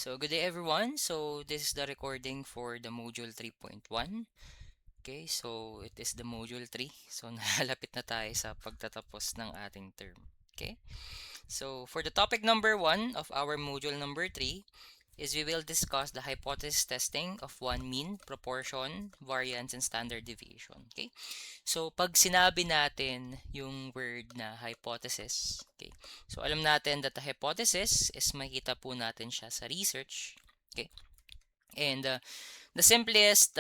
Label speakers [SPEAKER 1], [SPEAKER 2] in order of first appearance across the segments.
[SPEAKER 1] So good day everyone. So this is the recording for the module 3.1. Okay, so it is the module 3. So nalalapit na tayo sa pagtatapos ng ating term. Okay? So for the topic number 1 of our module number 3 is we will discuss the hypothesis testing of one mean, proportion, variance, and standard deviation. Okay? So pag sinabi natin yung word na hypothesis, okay? So alam natin that the hypothesis is makita po natin siya sa research, okay? And the simplest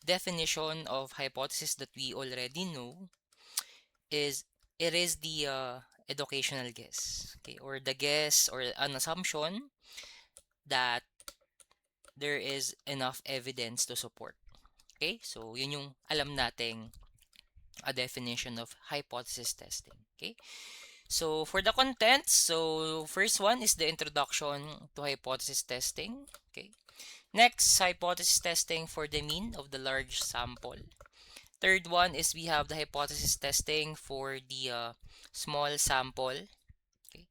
[SPEAKER 1] definition of hypothesis that we already know is it is the educational guess, okay? Or the guess or an assumption that there is enough evidence to support. Okay? So yun yung alam nating a definition of hypothesis testing. Okay, so for the contents, so first one is the introduction to hypothesis testing. Okay, next, hypothesis testing for the mean of the large sample. Third one is we have the hypothesis testing for the small sample. Okay,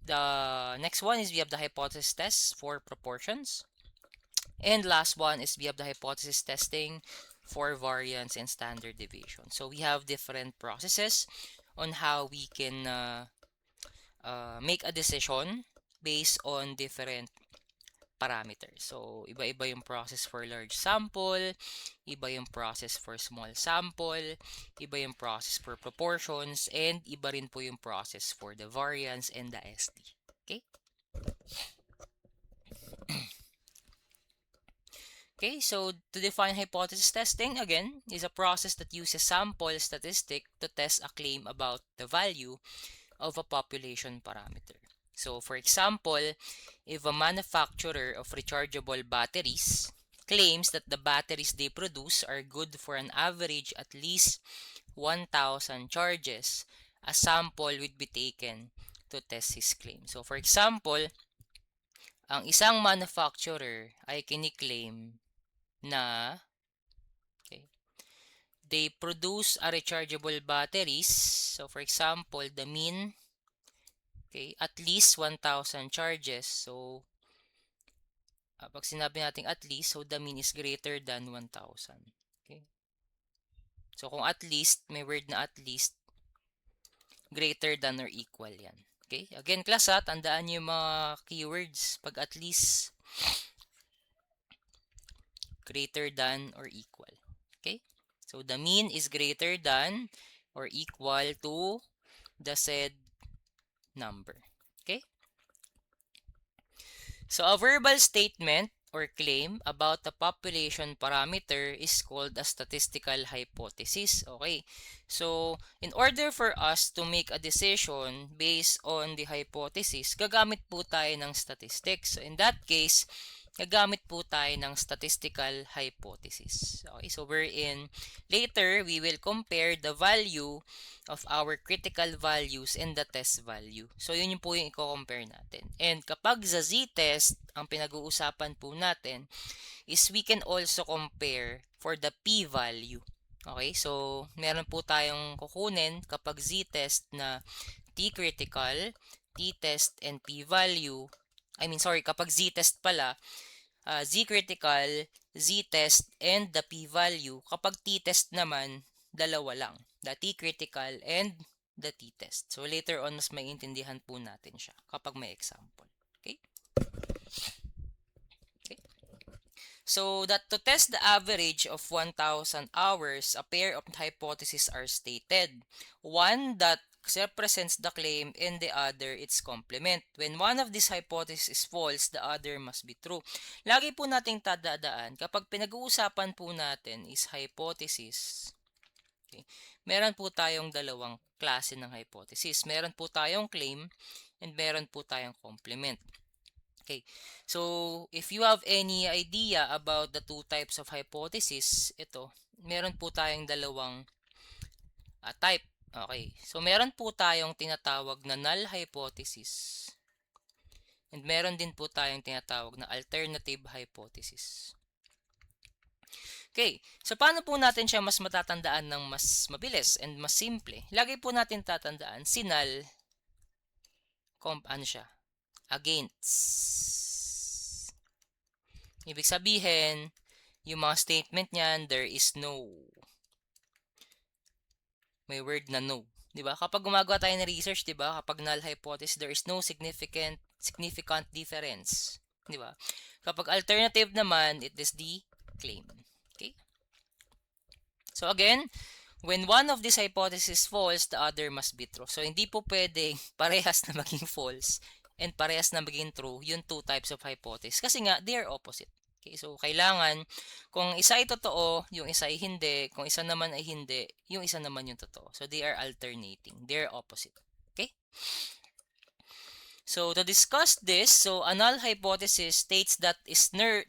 [SPEAKER 1] the next one is we have the hypothesis test for proportions. And last one is we have the hypothesis testing for variance and standard deviation. So we have different processes on how we can make a decision based on different parameters. So iba-iba yung process for large sample, iba yung process for small sample, iba yung process for proportions, and iba rin po yung process for the variance and the SD. Okay? Okay, so to define hypothesis testing, again, is a process that uses sample statistic to test a claim about the value of a population parameter. So, for example, if a manufacturer of rechargeable batteries claims that the batteries they produce are good for an average at least 1,000 charges, a sample would be taken to test his claim. So, for example, ang isang manufacturer ay kiniklaim na they produce a rechargeable batteries. So for example, the mean, at least 1,000 charges. So pag sinabi natin at least, so the mean is greater than 1,000. Okay? So kung at least, may word na at least, greater than or equal yan. Okay? Again, class tandaan nyo yung mga keywords. Pag at least, greater than or equal. Okay? So the mean is greater than or equal to the said number. Okay? So a verbal statement or claim about the population parameter is called a statistical hypothesis. Okay? So in order for us to make a decision based on the hypothesis, gagamit po tayo ng statistics. So in that case, gagamit po tayo ng statistical hypothesis. Okay, so wherein later we will compare the value of our critical values and the test value. So yun yung po yung i-compare natin. And kapag sa z-test, ang pinag-uusapan po natin is we can also compare for the p-value. Okay, so meron po tayong kukunin kapag z-test na t-critical, t-test, and p-value. Kapag z-test pala, z-critical, z-test, and the p-value. Kapag t-test naman, dalawa lang. The t-critical and the t-test. So later on, mas maiintindihan po natin siya kapag may example. Okay? So that to test the average of 1,000 hours, a pair of hypotheses are stated. One that represents the claim and the other its complement. When one of these hypotheses is false, the other must be true. Lagi po nating tadadaan kapag pinag-uusapan po natin is hypothesis. Okay? Meron po tayong dalawang klase ng hypothesis. Meron po tayong claim and meron po tayong complement. Okay, so if you have any idea about the two types of hypothesis, ito, meron po tayong dalawang type. Okay, so meron po tayong tinatawag na null hypothesis. And meron din po tayong tinatawag na alternative hypothesis. Okay, so paano po natin siya mas matatandaan ng mas mabilis and mas simple? Lagi po natin tatandaan, si null, against. Ibig sabihin, yung mga statement niyan, there is no. May word na no. 'Di ba? Kapag gumagawa tayo ng research, 'di ba? Kapag null hypothesis, there is no significant difference. 'Di ba? Kapag alternative naman, it is the claim. Okay? So again, when one of these hypotheses false, the other must be true. So hindi po pwedeng parehas na maging false and parehas na maging true yung two types of hypothesis kasi nga they are opposite. Okay, so kailangan kung isa ay totoo, yung isa ay hindi, kung isa naman ay hindi, yung isa naman yung totoo. So they are alternating, they are opposite. Okay? So to discuss this, so a null hypothesis states that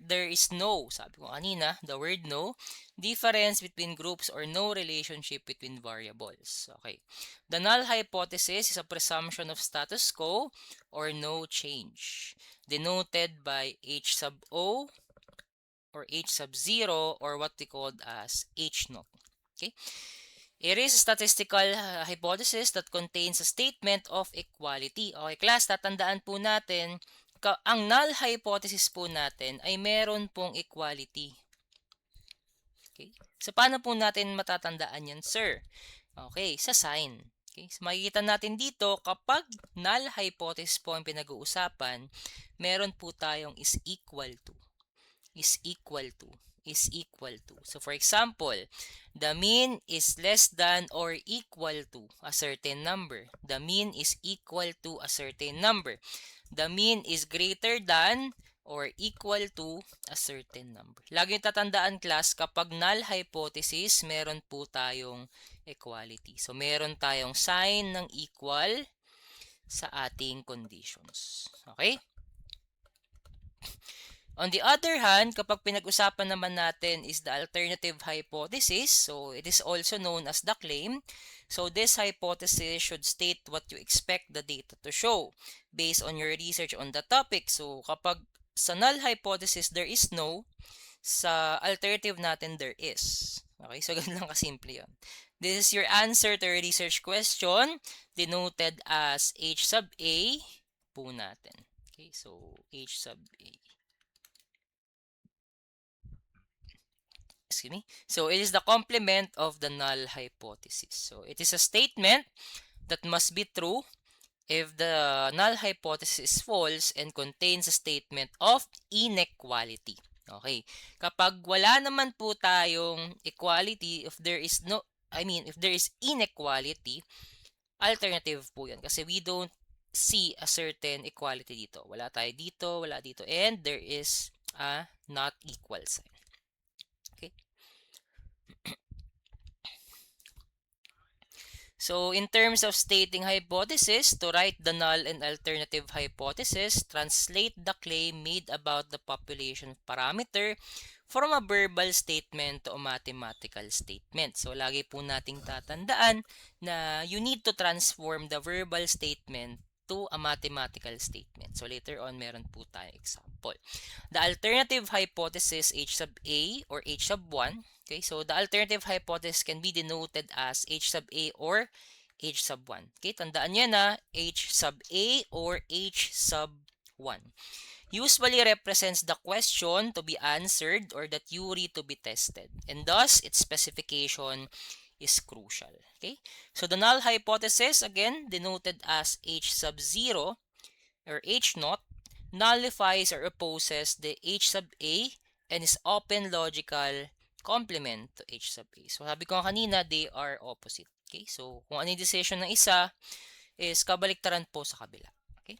[SPEAKER 1] there is no, sabi ko kanina, the word no, difference between groups or no relationship between variables. Okay. The null hypothesis is a presumption of status quo or no change, denoted by H sub O or H sub 0 or what we called as H naught. Okay. It is a statistical hypothesis that contains a statement of equality. Okay, class, tatandaan po natin, ang null hypothesis po natin ay meron pong equality. Okay? So, paano po natin matatandaan yan, sir? Okay, sa sign. Okay, so makikita natin dito, kapag null hypothesis po ang pinag-uusapan, meron po tayong is equal to. Is equal to. Is equal to. So for example, the mean is less than or equal to a certain number. The mean is equal to a certain number. The mean is greater than or equal to a certain number. Lagi tatandaan, class, kapag null hypothesis, meron po tayong equality. So meron tayong sign ng equal sa ating conditions. Okay? On the other hand, kapag pinag-usapan naman natin is the alternative hypothesis, so it is also known as the claim. So this hypothesis should state what you expect the data to show based on your research on the topic. So kapag sa null hypothesis there is no, sa alternative natin there is. Okay, so ganun lang kasimple yun. This is your answer to your research question denoted as H sub A po natin. Okay, so H sub A. Excuse me. So it is the complement of the null hypothesis. So it is a statement that must be true if the null hypothesis is false and contains a statement of inequality. Okay. Kapag wala naman po tayong equality, if there is if there is inequality, alternative po yan. Kasi we don't see a certain equality dito. Wala tayo dito, wala dito. And there is a not equal sign. Okay. So in terms of stating hypothesis, to write the null and alternative hypothesis, translate the claim made about the population parameter from a verbal statement to a mathematical statement. So lagi po nating tatandaan na you need to transform the verbal statement to a mathematical statement. So later on, meron po tayong example. The alternative hypothesis H sub A or H sub 1. Okay, so the alternative hypothesis can be denoted as H sub A or H sub 1. Okay, tandaan nyo na H sub A or H sub 1 usually represents the question to be answered or the theory to be tested, and thus its specification is crucial. Okay, so the null hypothesis, again denoted as H sub 0 or H naught, nullifies or opposes the H sub A and is open logical complement to H sub A. So sabi ko kanina, they are opposite. Okay, so kung ano yung decision ng isa is kabaliktaran po sa kabila. Okay.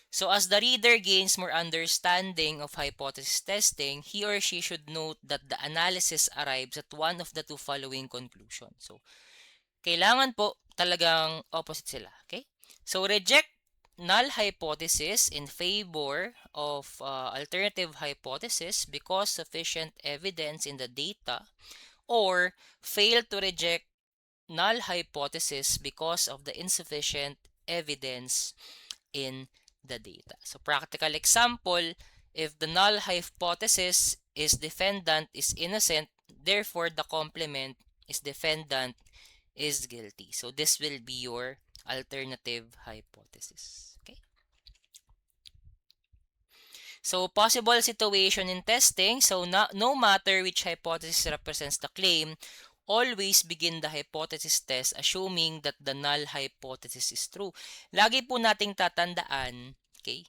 [SPEAKER 1] So as the reader gains more understanding of hypothesis testing, he or she should note that the analysis arrives at one of the two following conclusions. So kailangan po talagang opposite sila. Okay? So reject null hypothesis in favor of alternative hypothesis because sufficient evidence in the data, or fail to reject null hypothesis because of the insufficient evidence in the data. So practical example, if the null hypothesis is defendant is innocent, therefore the complement is defendant is guilty. So this will be your alternative hypothesis. Okay. So, possible situation in testing. So, no matter which hypothesis represents the claim, always begin the hypothesis test assuming that the null hypothesis is true. Lagi po nating tatandaan, okay,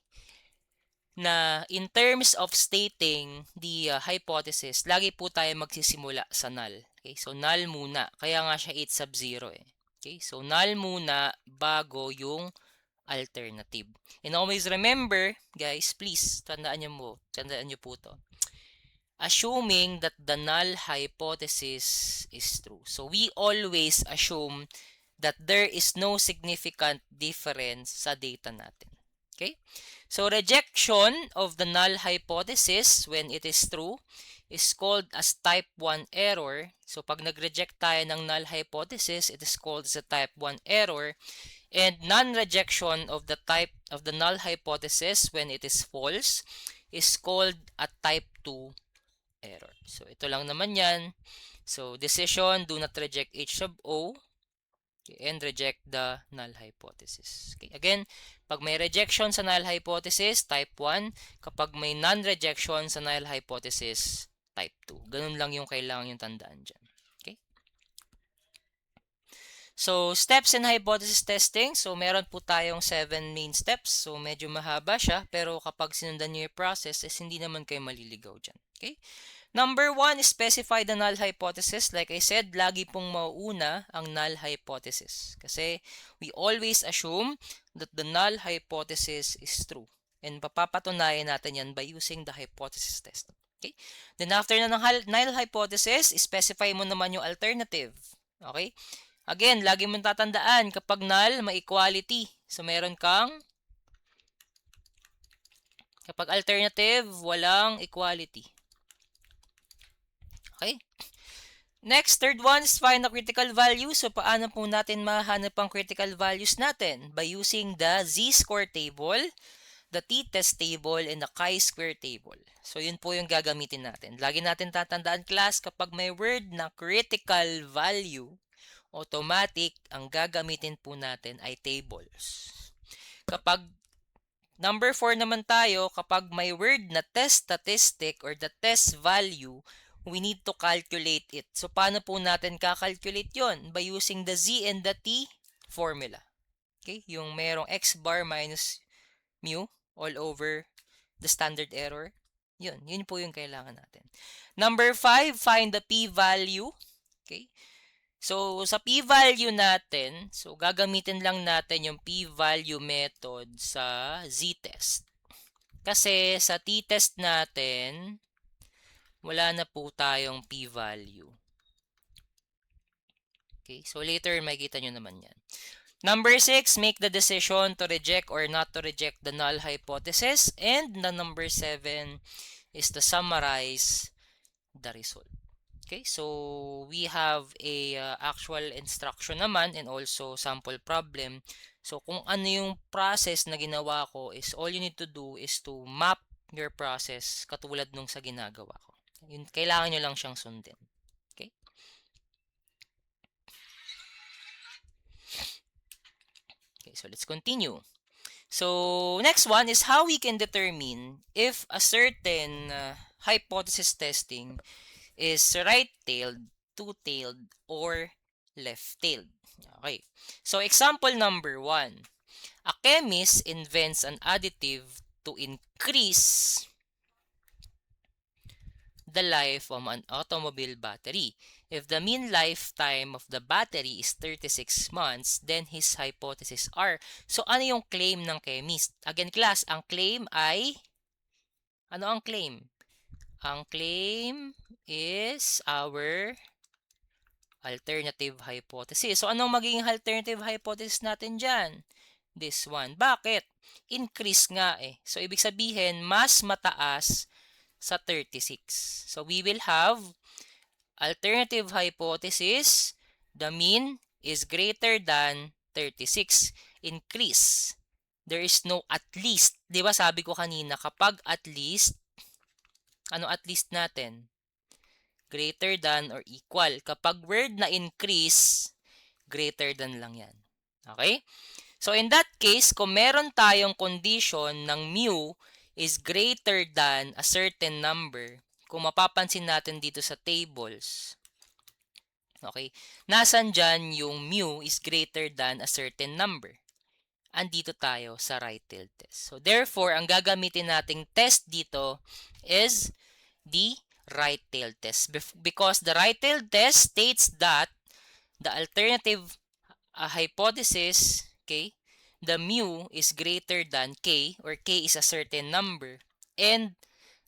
[SPEAKER 1] na in terms of stating the hypothesis, lagi po tayo magsisimula sa null. Okay, so null muna. Kaya nga siya 8 sub 0 eh. Okay, so null muna bago yung alternative. And always remember, guys, please, tandaan nyo po to. Assuming that the null hypothesis is true. So we always assume that there is no significant difference sa data natin. Okay? So rejection of the null hypothesis when it is true is called as type 1 error. So pag nag-reject tayo ng null hypothesis, it is called as a type 1 error. And non-rejection of the null hypothesis when it is false is called a type 2 error. So ito lang naman yan. So decision, do not reject H sub O. Okay, and reject the null hypothesis. Okay, again, pag may rejection sa null hypothesis, type 1. Kapag may non-rejection sa null hypothesis, type 2. Ganun lang yung kailangan yung tandaan dyan. Okay? So, steps in hypothesis testing. So, meron po tayong 7 main steps. So, medyo mahaba siya. Pero kapag sinundan nyo yung process, hindi naman kayo maliligaw dyan. Okay? Number 1 is specify the null hypothesis. Like I said, lagi pong mauuna ang null hypothesis. Kasi we always assume that the null hypothesis is true. And papapatunayan natin yan by using the hypothesis test. Okay? Then after na ng null hypothesis, specify mo naman yung alternative. Okay? Again, lagi mong tatandaan, kapag null, may equality. So, meron kang, kapag alternative, walang equality. Okay? Next, third one is find the critical value. So, paano po natin mahanap ang critical values natin? By using the z-score table, the t-test table, and the chi-square table. So, yun po yung gagamitin natin. Lagi natin tatandaan, class, kapag may word na critical value, automatic, ang gagamitin po natin ay tables. Kapag number 4 naman tayo, kapag may word na test statistic or the test value, we need to calculate it. So, paano po natin kakalculate yon? By using the z and the t formula. Okay? Yung merong x bar minus mu all over the standard error. Yun po yung kailangan natin. Number 5, find the p-value. Okay? So, sa p-value natin, so gagamitin lang natin yung p-value method sa z-test. Kasi sa t-test natin, wala na po tayong p-value. Okay, so later makikita nyo naman yan. Number 6, make the decision to reject or not to reject the null hypothesis. And the number 7 is to summarize the result. Okay, so we have a actual instruction naman and also sample problem. So kung ano yung process na ginawa ko is all you need to do is to map your process katulad nung sa ginagawa ko. Yun, kailangan nyo lang siyang sundin. Okay? Okay, so let's continue. So next one is how we can determine if a certain hypothesis testing is right-tailed, two-tailed, or left-tailed. Okay. So, example number 1. A chemist invents an additive to increase the life of an automobile battery. If the mean lifetime of the battery is 36 months, then his hypothesis are. So, ano yung claim ng chemist? Again, class, ang claim ay, ano ang claim? Ang claim is our alternative hypothesis. So, anong magiging alternative hypothesis natin dyan? This one. Bakit? Increase nga eh. So, ibig sabihin, mas mataas sa 36. So, we will have alternative hypothesis. The mean is greater than 36. Increase. There is no at least. Di ba sabi ko kanina, kapag at least, ano at least natin? Greater than or equal. Kapag word na increase, greater than lang yan. Okay? So, in that case, kung meron tayong condition ng mu is greater than a certain number, kung mapapansin natin dito sa tables, okay, nasan dyan yung mu is greater than a certain number? Andito tayo sa right-tailed test. So therefore, ang gagamitin nating test dito is the right-tailed test, because the right-tailed test states that the alternative hypothesis, okay, the mu is greater than k, or k is a certain number, and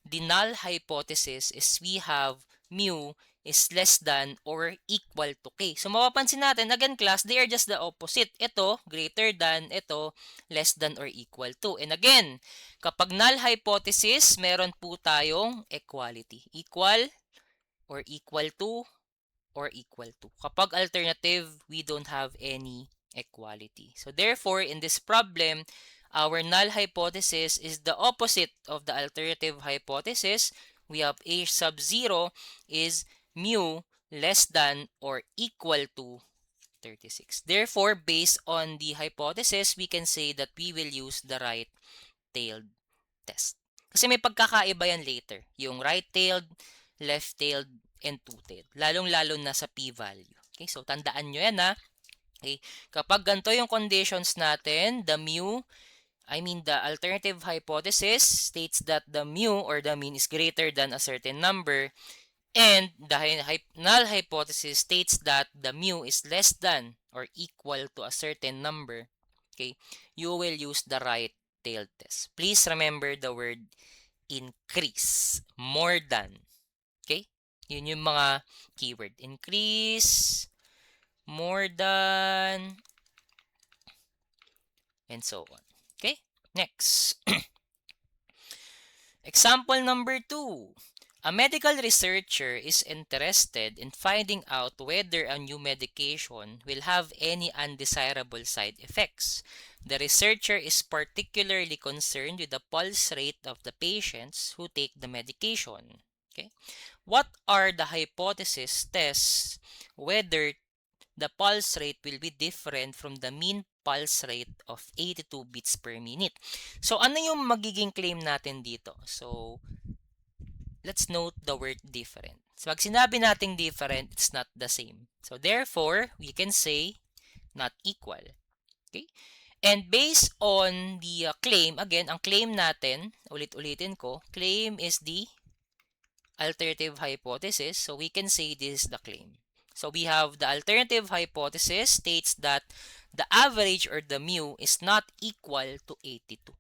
[SPEAKER 1] the null hypothesis is we have mu is less than or equal to k. So mapapansin natin, again class, they are just the opposite. Ito, greater than, ito, less than or equal to. And again, kapag null hypothesis, meron po tayong equality. Equal or equal to or equal to. Kapag alternative, we don't have any equality. So therefore, in this problem, our null hypothesis is the opposite of the alternative hypothesis. We have a sub 0 is mu less than or equal to 36. Therefore, based on the hypothesis, we can say that we will use the right-tailed test. Kasi may pagkakaiba yan later. Yung right-tailed, left-tailed, and two-tailed. Lalong-lalo na sa p-value. Okay, so tandaan nyo yan ha. Okay, kapag ganito yung conditions natin, the alternative hypothesis states that the mu or the mean is greater than a certain number, and the null hypothesis states that the mu is less than or equal to a certain number. Okay, you will use the right-tailed test. Please remember the word increase, more than. Okay? Yun yung mga keyword. Increase, more than, and so on. Okay? Next. Example number 2. A medical researcher is interested in finding out whether a new medication will have any undesirable side effects. The researcher is particularly concerned with the pulse rate of the patients who take the medication. Okay? What are the hypothesis tests whether the pulse rate will be different from the mean pulse rate of 82 beats per minute? So, ano yung magiging claim natin dito? So, let's note the word different. So, pag sinabi nating different, it's not the same. So, therefore, we can say not equal. Okay? And based on the claim, again, ang claim natin, ulit-ulitin ko, claim is the alternative hypothesis. So, we can say this is the claim. So, we have the alternative hypothesis states that the average or the mu is not equal to 82.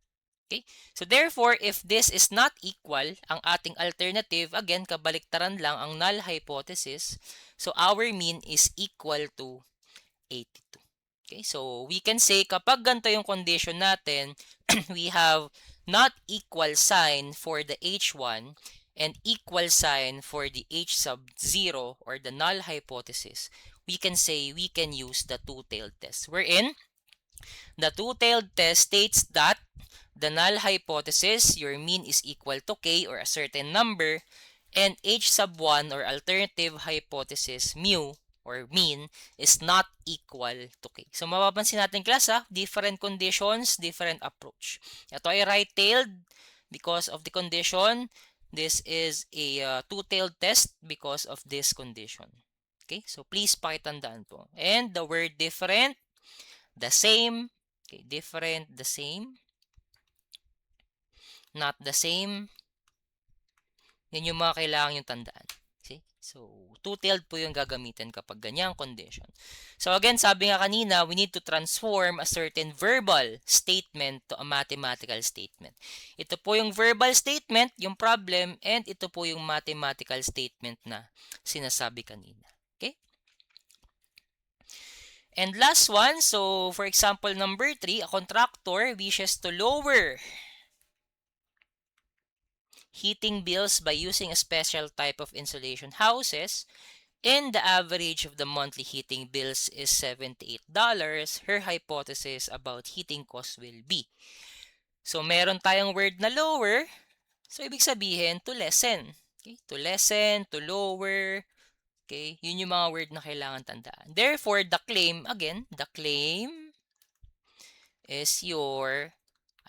[SPEAKER 1] Okay? So therefore, if this is not equal, ang ating alternative, again, kabaliktaran lang ang null hypothesis. So our mean is equal to 82. Okay? So we can say kapag ganito yung condition natin, we have not equal sign for the H1 and equal sign for the H sub 0 or the null hypothesis. We can say we can use the two-tailed test. Wherein, the two-tailed test states that the null hypothesis, your mean is equal to k or a certain number, and H sub 1 or alternative hypothesis, mu or mean, is not equal to k. So mapapansin natin class different conditions, different approach. Ito ay right-tailed because of the condition. This is a two-tailed test because of this condition. Okay, so please pakitandaan po. And the word different, the same. Okay, different, the same. Not the same. Yan yung mga kailangan yung tandaan. Okay? So, two-tailed po yung gagamitin kapag ganyang condition. So, again, sabi nga kanina, we need to transform a certain verbal statement to a mathematical statement. Ito po yung verbal statement, yung problem, and ito po yung mathematical statement na sinasabi kanina. Okay? And last one, so for example number 3, a contractor wishes to lower heating bills by using a special type of insulation houses, and the average of the monthly heating bills is $78, her hypothesis about heating costs will be. So, meron tayong word na lower. So, ibig sabihin, to lessen. Okay? To lessen, to lower. Okay? Yun yung mga word na kailangan tandaan. Therefore, the claim, again, the claim is your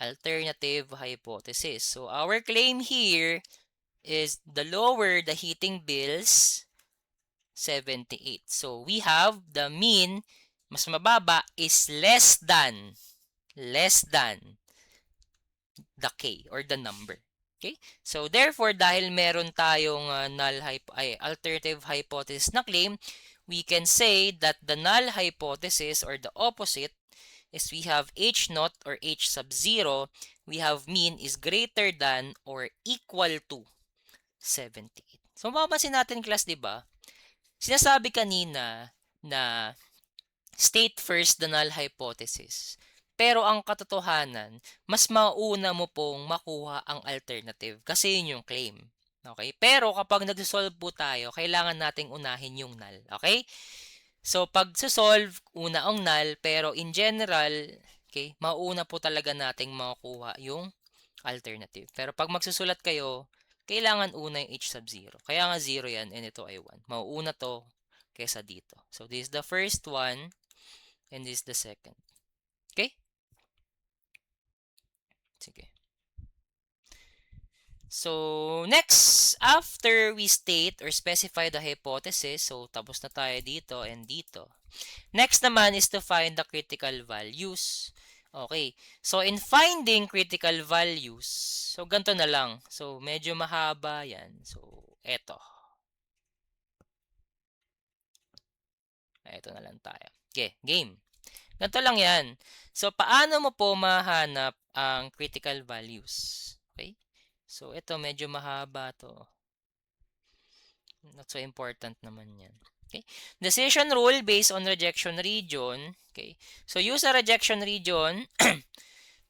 [SPEAKER 1] alternative hypothesis. So our claim here is the lower the heating bills, 78. So we have the mean, mas mababa, is less than the K or the number. Okay? So therefore, dahil meron tayong alternative hypothesis na claim, we can say that the null hypothesis or the opposite is we have H naught or H sub 0, we have mean is greater than or equal to 78. So mapapansin natin class, di ba? Sinasabi kanina na state first the null hypothesis. Pero ang katotohanan, mas mauna mo pong makuha ang alternative kasi yun yung claim. Okay? Pero kapag nagsosolve po tayo, kailangan nating unahin yung null. Okay? So, pag solve una ang null, pero in general, okay, mauna po talaga nating makukuha yung alternative. Pero pag magsusulat kayo, kailangan una yung h sub 0. Kaya nga 0 yan and ito ay 1. Mauuna to kesa dito. So, this is the first one and this is the second. Okay? Sige. So, next, after we state or specify the hypothesis, so tapos na tayo dito and dito. Next naman is to find the critical values. Okay. So, in finding critical values, so ganito na lang. So, medyo mahaba yan. So, eto. Eto na lang tayo. Okay, game. Ganito lang yan. So, paano mo po mahanap ang critical values? Okay? So, ito medyo mahaba to. Not so important naman yan. Okay? Decision rule based on rejection region. Okay? So, use a rejection region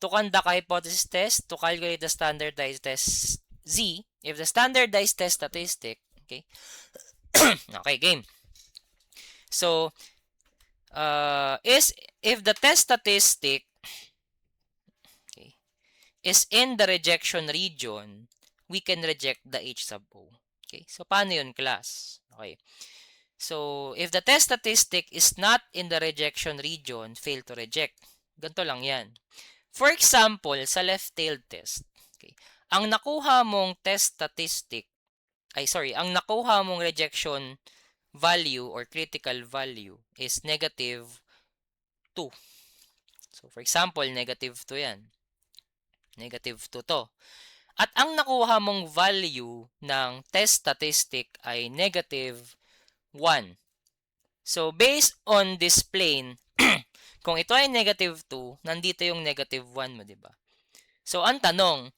[SPEAKER 1] to conduct a hypothesis test to calculate the standardized test Z. If the standardized test statistic, okay? Okay, game. So, if the test statistic, okay, is in the rejection region, we can reject the H sub O. Okay, so paano yun, class? Okay, so if the test statistic is not in the rejection region, fail to reject. Ganito lang yan. For example, sa left-tailed test, okay, ang nakuha mong test statistic, ang nakuha mong rejection value or critical value is negative 2. So, for example, negative 2 yan. Negative 2 to. At ang nakuha mong value ng test statistic ay negative 1. So, based on this plane, kung ito ay negative 2, nandito yung negative 1 mo, di ba? So, ang tanong,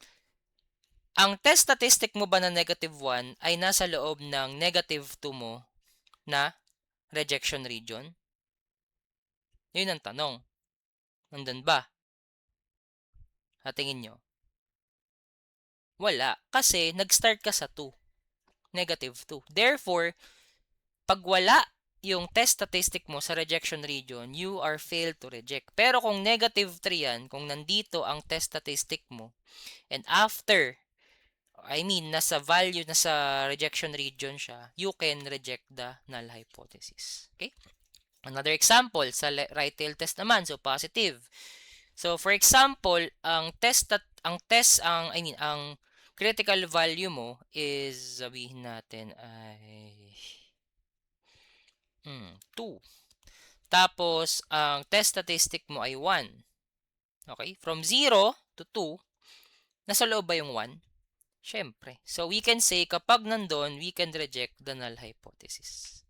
[SPEAKER 1] ang test statistic mo ba na negative 1 ay nasa loob ng negative 2 mo na rejection region? Yun ang tanong. Nandun ba? Sa tingin nyo? Wala. Kasi, nag-start ka sa 2. Negative 2. Therefore, pag wala yung test statistic mo sa rejection region, you are failed to reject. Pero kung negative 3 yan, kung nandito ang test statistic mo, and after, nasa value, nasa rejection region siya, you can reject the null hypothesis. Okay? Another example, sa right-tailed test naman, so positive. So, for example, ang critical value mo is, sabihin natin ay 2. Tapos, ang test statistic mo ay 1. Okay? From 0 to 2, nasa loob ba yung 1? Siyempre. So, we can say, kapag nandun, we can reject the null hypothesis.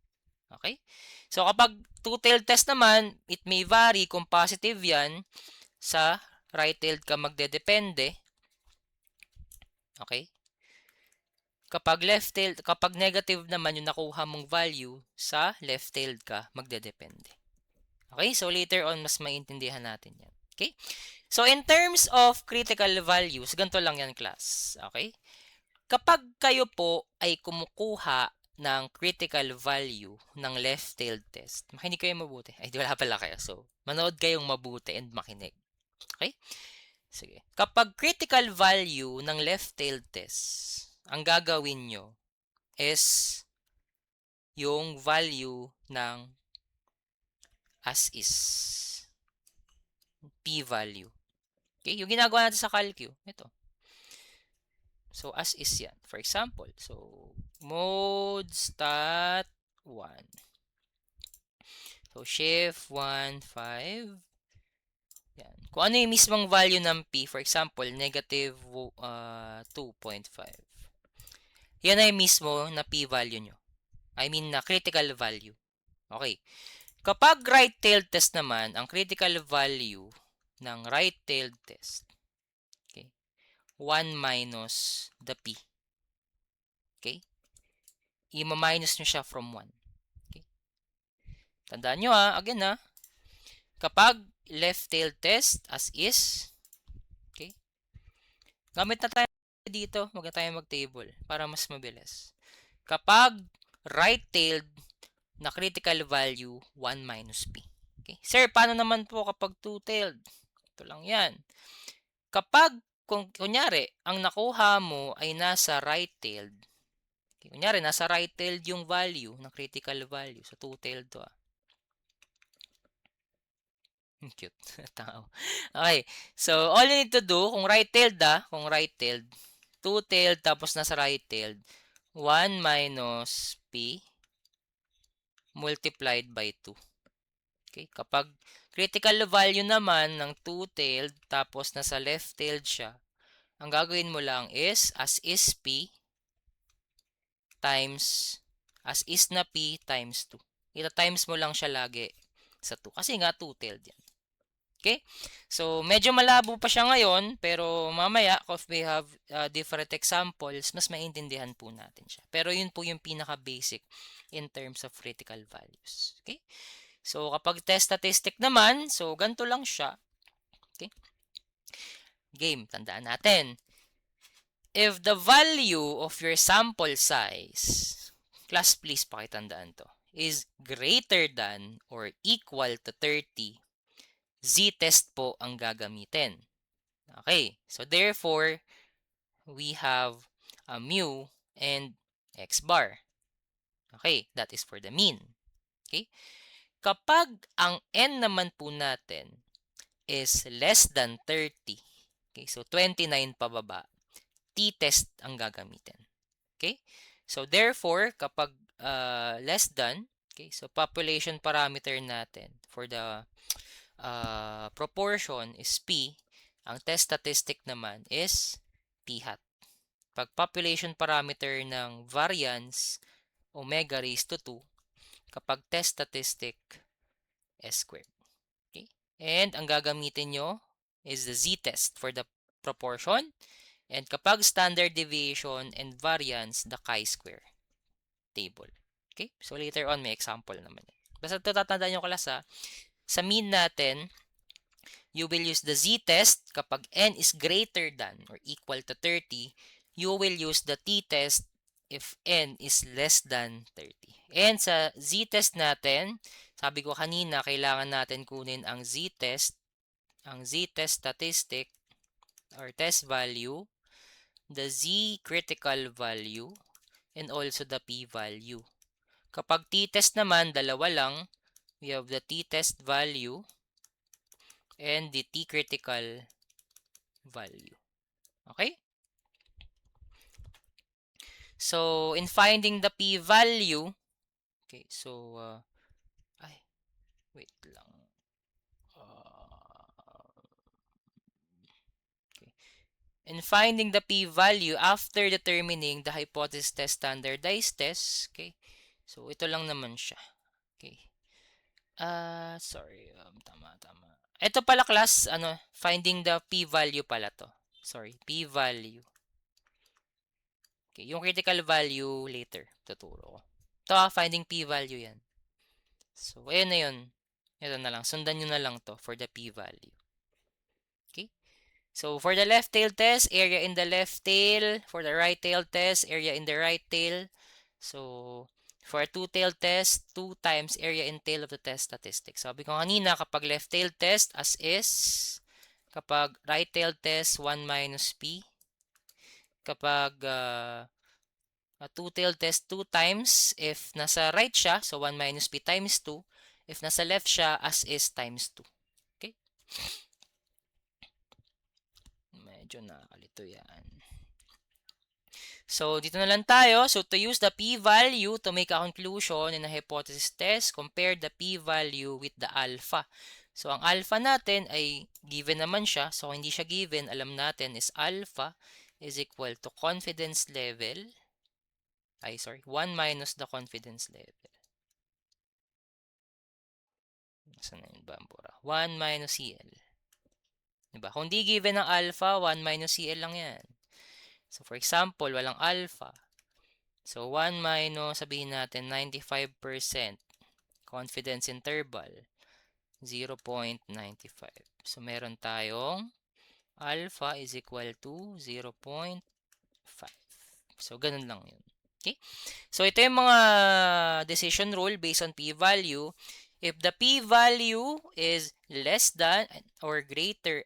[SPEAKER 1] Okay? So, kapag two-tailed test naman, it may vary kung positive yan, sa right-tailed ka magdedepende. Okay? Kapag left-tailed, kapag negative naman yung nakuha mong value, sa left-tailed ka magdedepende. Okay? So, later on, mas maintindihan natin yan. Okay? So, in terms of critical values, ganito lang yan, class. Okay? Kapag kayo po ay kumukuha ng critical value ng left-tailed test, makinig kayo mabuti. Ay, wala pala kayo. So, manood kayong mabuti and makinig. Okay? Sige. Kapag critical value ng left-tailed test, ang gagawin nyo is yung value ng as is. P-value. Okay? Yung ginagawa natin sa calcu, ito. So, as is yan. For example, so, mode stat 1. So, shift 1, 5. Yan. Kung ano yung mismong value ng P, for example, negative 2.5. Yan ay mismo na P-value nyo. I mean, na critical value. Okay. Kapag right-tailed test naman, ang critical value ng right-tailed test, okay, 1 minus the P. Okay? I-minus nyo siya from 1. Okay? Tandaan nyo again kapag left-tailed test as is, okay, gamit na tayo dito, huwag na tayo mag-table para mas mabilis. Kapag right-tailed na critical value, 1 minus P. Okay? Sir, paano naman po kapag two-tailed? Ito lang yan. Kapag, kunyari, ang nakuha mo ay nasa right-tailed, okay, kunyari, nasa right-tailed yung value ng critical value. So, two-tailed to Cute. Tao. Okay. So, all you need to do, kung right-tailed two-tailed, tapos nasa right-tailed, 1 minus P multiplied by 2. Okay? Kapag critical value naman ng two-tailed, tapos nasa left-tailed siya, ang gagawin mo lang is, as is P times, as is na P times 2. Ita-times mo lang siya lagi sa 2. Kasi nga two-tailed yan. Okay? So, medyo malabo pa siya ngayon, pero mamaya, if we have different examples, mas maintindihan po natin siya. Pero yun po yung pinaka-basic in terms of critical values. Okay? So, kapag test statistic naman, so, ganito lang siya. Okay? Game, tandaan natin. If the value of your sample size, class please pakitandaan to, is greater than or equal to 30, z-test po ang gagamitin. Okay, so therefore, we have a mu and x bar. Okay, that is for the mean. Okay, kapag ang n naman po natin is less than 30, okay, so 29 pababa, t-test ang gagamitin. Okay, so therefore, kapag less than, okay, so population parameter natin for the proportion is P, ang test statistic naman is P hat. Pag population parameter ng variance, omega raised to 2, kapag test statistic, S squared. Okay? And ang gagamitin nyo is the z-test for the proportion. And kapag standard deviation and variance, the chi-square table. Okay? So later on, may example naman. Basta ito tatandaan nyo class sa mean natin, you will use the z-test kapag n is greater than or equal to 30. You will use the t-test if n is less than 30. And sa z-test natin, sabi ko kanina, kailangan natin kunin ang z-test statistic or test value, the z critical value, and also the p-value. Kapag t-test naman, dalawa lang. We have the t-test value and the t-critical value. Okay? So, in finding the p-value, okay, so, wait lang. Okay. In finding the p-value after determining the hypothesis test standardized test, okay, so ito lang naman siya. Okay. Sorry, tama. Ito pala class, finding the p-value pala to. Sorry, p-value. Okay, yung critical value later, tuturo ko. Ito finding p-value yan. So, ayun na yun. Ito na lang, sundan nyo na lang to for the p-value. Okay? So, for the left tail test, area in the left tail. For the right tail test, area in the right tail. So, for a two-tail test, 2 times area in tail of the test statistics. Sabi ko kanina, kapag left tail test, as is. Kapag right tail test, 1 minus P. Kapag two-tail test, 2 times. If nasa right siya, so 1 minus P times 2. If nasa left siya, as is times 2. Okay? medyo nakakalito yan. So, dito na lang tayo. So, to use the p-value to make a conclusion in a hypothesis test, compare the p-value with the alpha. So, ang alpha natin ay given naman siya. So, kung hindi siya given, alam natin is alpha is equal to confidence level. 1 minus the confidence level. Saan na yun ba? 1 minus CL. Diba? Kung di given ng alpha, 1 minus CL lang yan. So, for example, walang alpha. So, 1 minus, sabihin natin, 95% confidence interval, 0.95. So, meron tayong alpha is equal to 0.5. So, ganun lang yun. Okay? So, ito yung mga decision rule based on p-value. If the p-value is less than or greater,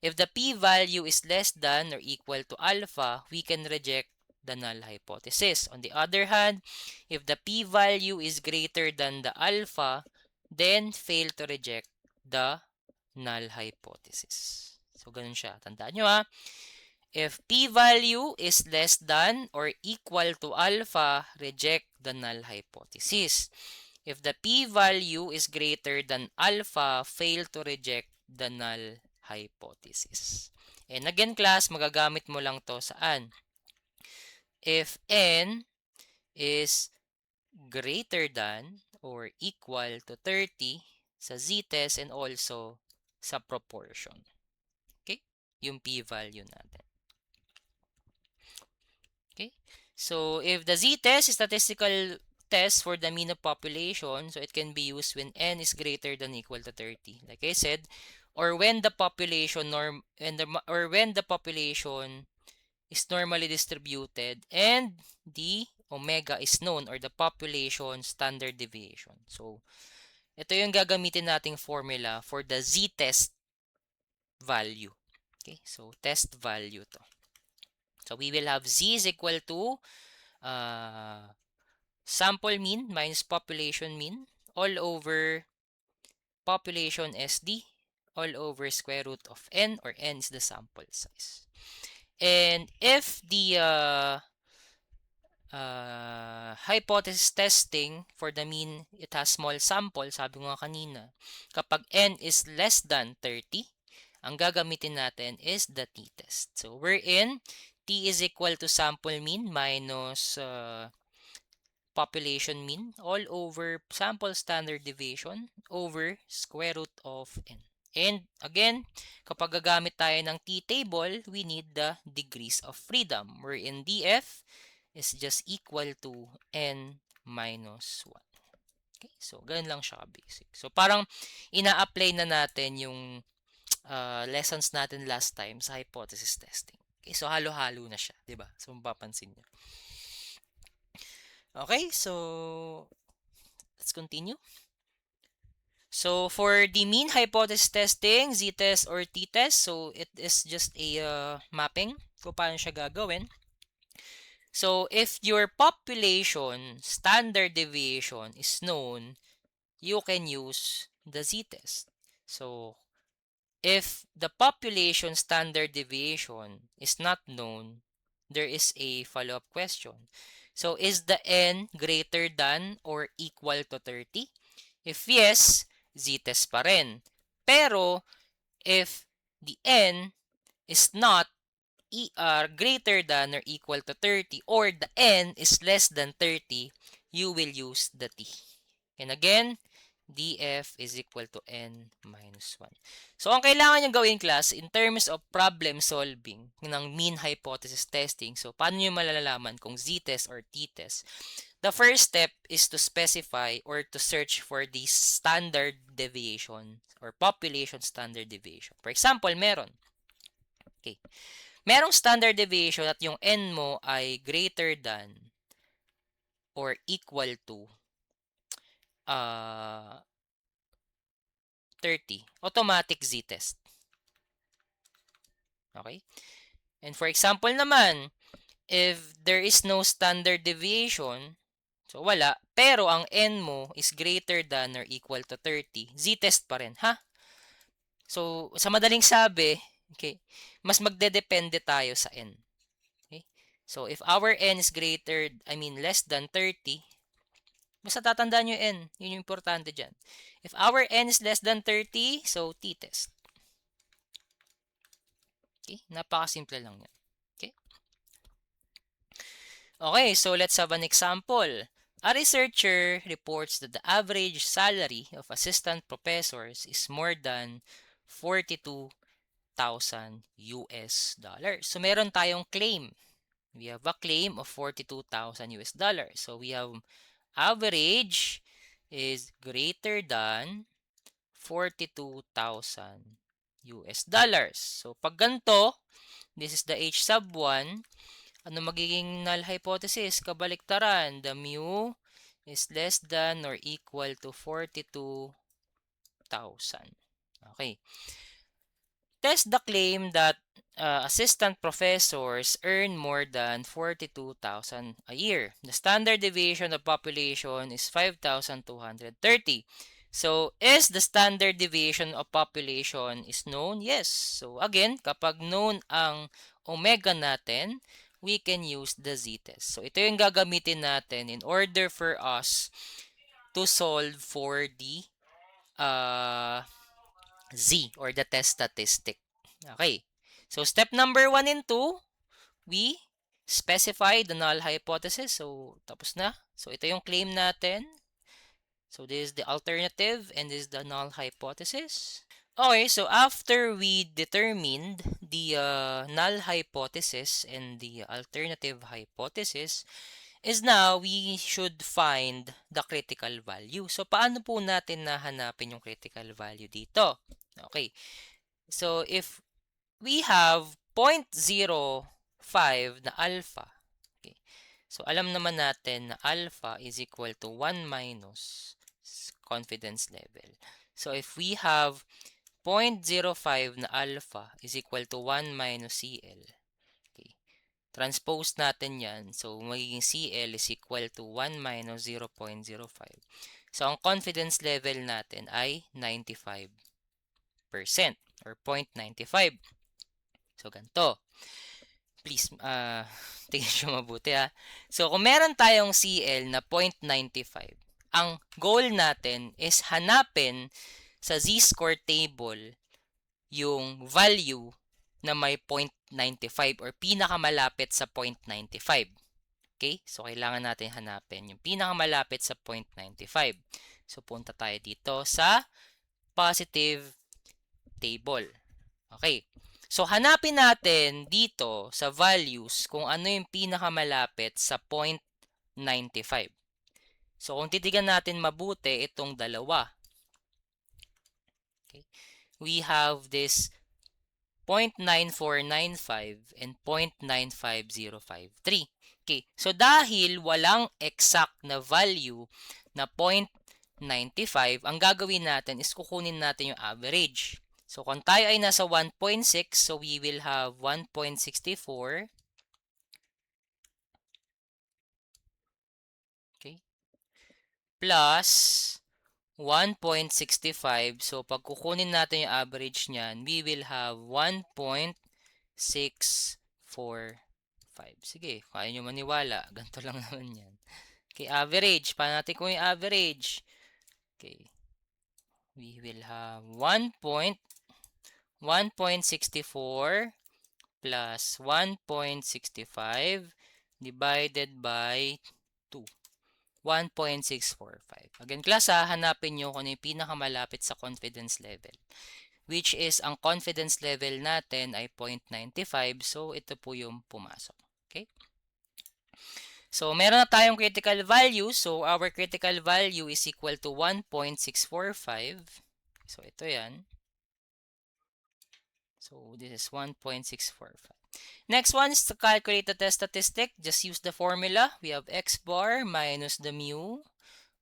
[SPEAKER 1] if the p-value is less than or equal to alpha, we can reject the null hypothesis. On the other hand, if the p-value is greater than the alpha, then fail to reject the null hypothesis. So, ganun siya. Tandaan nyo ha. If p-value is less than or equal to alpha, reject the null hypothesis. If the p-value is greater than alpha, fail to reject the null hypothesis. And again, class, magagamit mo lang to saan? If n is greater than or equal to 30 sa z-test and also sa proportion. Okay? Yung p-value natin. Okay? So, if the z-test is statistical test for the mean of population, so it can be used when n is greater than equal to 30, like I said, or when the population is normally distributed and the omega is known, or the population standard deviation. So, ito yung gagamitin nating formula for the z-test value. Okay, so test value to. So, we will have z is equal to sample mean minus population mean all over population SD all over square root of n, or n is the sample size. And if the hypothesis testing for the mean, it has small sample, sabi ko nga kanina, kapag n is less than 30, ang gagamitin natin is the t-test. So, wherein t is equal to sample mean minus population mean all over sample standard deviation over square root of n. And again, kapag gagamit tayo ng t-table, we need the degrees of freedom, wherein df is just equal to n minus 1. Okay, so ganun lang siya basic. So parang ina-apply na natin yung lessons natin last time sa hypothesis testing. Okay, so halo-halo na siya, 'di ba? So mapapansin niyo. Okay, so let's continue. So for the mean hypothesis testing, z-test or t-test, so it is just a mapping kung paano siya gagawin. So if your population standard deviation is known, you can use the z-test. So if the population standard deviation is not known, there is a follow-up question. So, is the n greater than or equal to 30? If yes, z-test pa rin. Pero, if the n is not greater than or equal to 30, or the n is less than 30, you will use the t. And again, df is equal to n minus 1. So, ang kailangan nyo gawin, class, in terms of problem solving ng mean hypothesis testing, so, paano nyo malalaman kung z-test or t-test? The first step is to specify or to search for the standard deviation or population standard deviation. For example, meron. Okay. Merong standard deviation at yung n mo ay greater than or equal to 30, automatic z-test. Okay? And for example naman, if there is no standard deviation, so wala, pero ang n mo is greater than or equal to 30, z-test pa rin, ha? So, sa madaling sabi, okay, mas magdedepende tayo sa n. Okay? So, if our n is less than 30, basta tatandaan nyo n. Yun yung importante dyan. If our n is less than 30, so t-test. Okay? Napakasimple lang yan. Okay? Okay, so let's have an example. A researcher reports that the average salary of assistant professors is more than 42,000 US dollars. So meron tayong claim. We have a claim of 42,000 US dollars. So we have average is greater than 42,000 US dollars. So pag ganito, this is the H sub 1. Ano magiging null hypothesis? Kabaliktaran. The mu is less than or equal to 42,000. Okay. Test the claim that assistant professors earn more than 42,000 a year. The standard deviation of population is 5,230. So, is the standard deviation of population is known? Yes. So, again, kapag known ang omega natin, we can use the z-test. So, ito yung gagamitin natin in order for us to solve for the z or the test statistic. Okay. So, step number 1 and 2, we specify the null hypothesis. So, tapos na. So, ito yung claim natin. So, this is the alternative and this is the null hypothesis. Okay, so after we determined the null hypothesis and the alternative hypothesis, is now we should find the critical value. So, paano po natin nahanapin yung critical value dito? Okay, so if we have 0.05 na alpha, okay, so alam naman natin na alpha is equal to 1 minus confidence level. So, if we have 0.05 na alpha is equal to 1 minus CL. Okay. Transpose natin yan. So, magiging CL is equal to 1 minus 0.05. So, ang confidence level natin ay 95% or 0.95. So, ganito. Please, tingnan nyo mabuti ha. So, kung meron tayong CL na 0.95, ang goal natin is hanapin sa z-score table yung value na may 0.95 or pinakamalapit sa 0.95. Okay? So, kailangan natin hanapin yung pinakamalapit sa 0.95. So, punta tayo dito sa positive table. Okay. So, hanapin natin dito sa values kung ano yung pinakamalapit sa 0.95. So, kung titigan natin mabuti itong dalawa, okay, we have this 0.9495 and 0.95053. Okay, so dahil walang exact na value na 0.95, ang gagawin natin is kukunin natin yung average. So kung tayo ay nasa 1.6, so we will have 1.64. Okay, plus 1.65. So, pag kukunin natin yung average niyan, we will have 1.645. Sige, kaya nyo maniwala. Ganito lang naman yan. Okay, average. Paano natin kung yung average? Okay. We will have 1.64 plus 1.65 divided by 2. 1.645. Again, class hanapin nyo kung ano yung pinakamalapit sa confidence level. Which is, ang confidence level natin ay 0.95. So, ito po yung pumasok. Okay? So, meron na tayong critical value. So, our critical value is equal to 1.645. So, ito yan. So, this is 1.645. Next one is to calculate the test statistic. Just use the formula. We have x bar minus the mu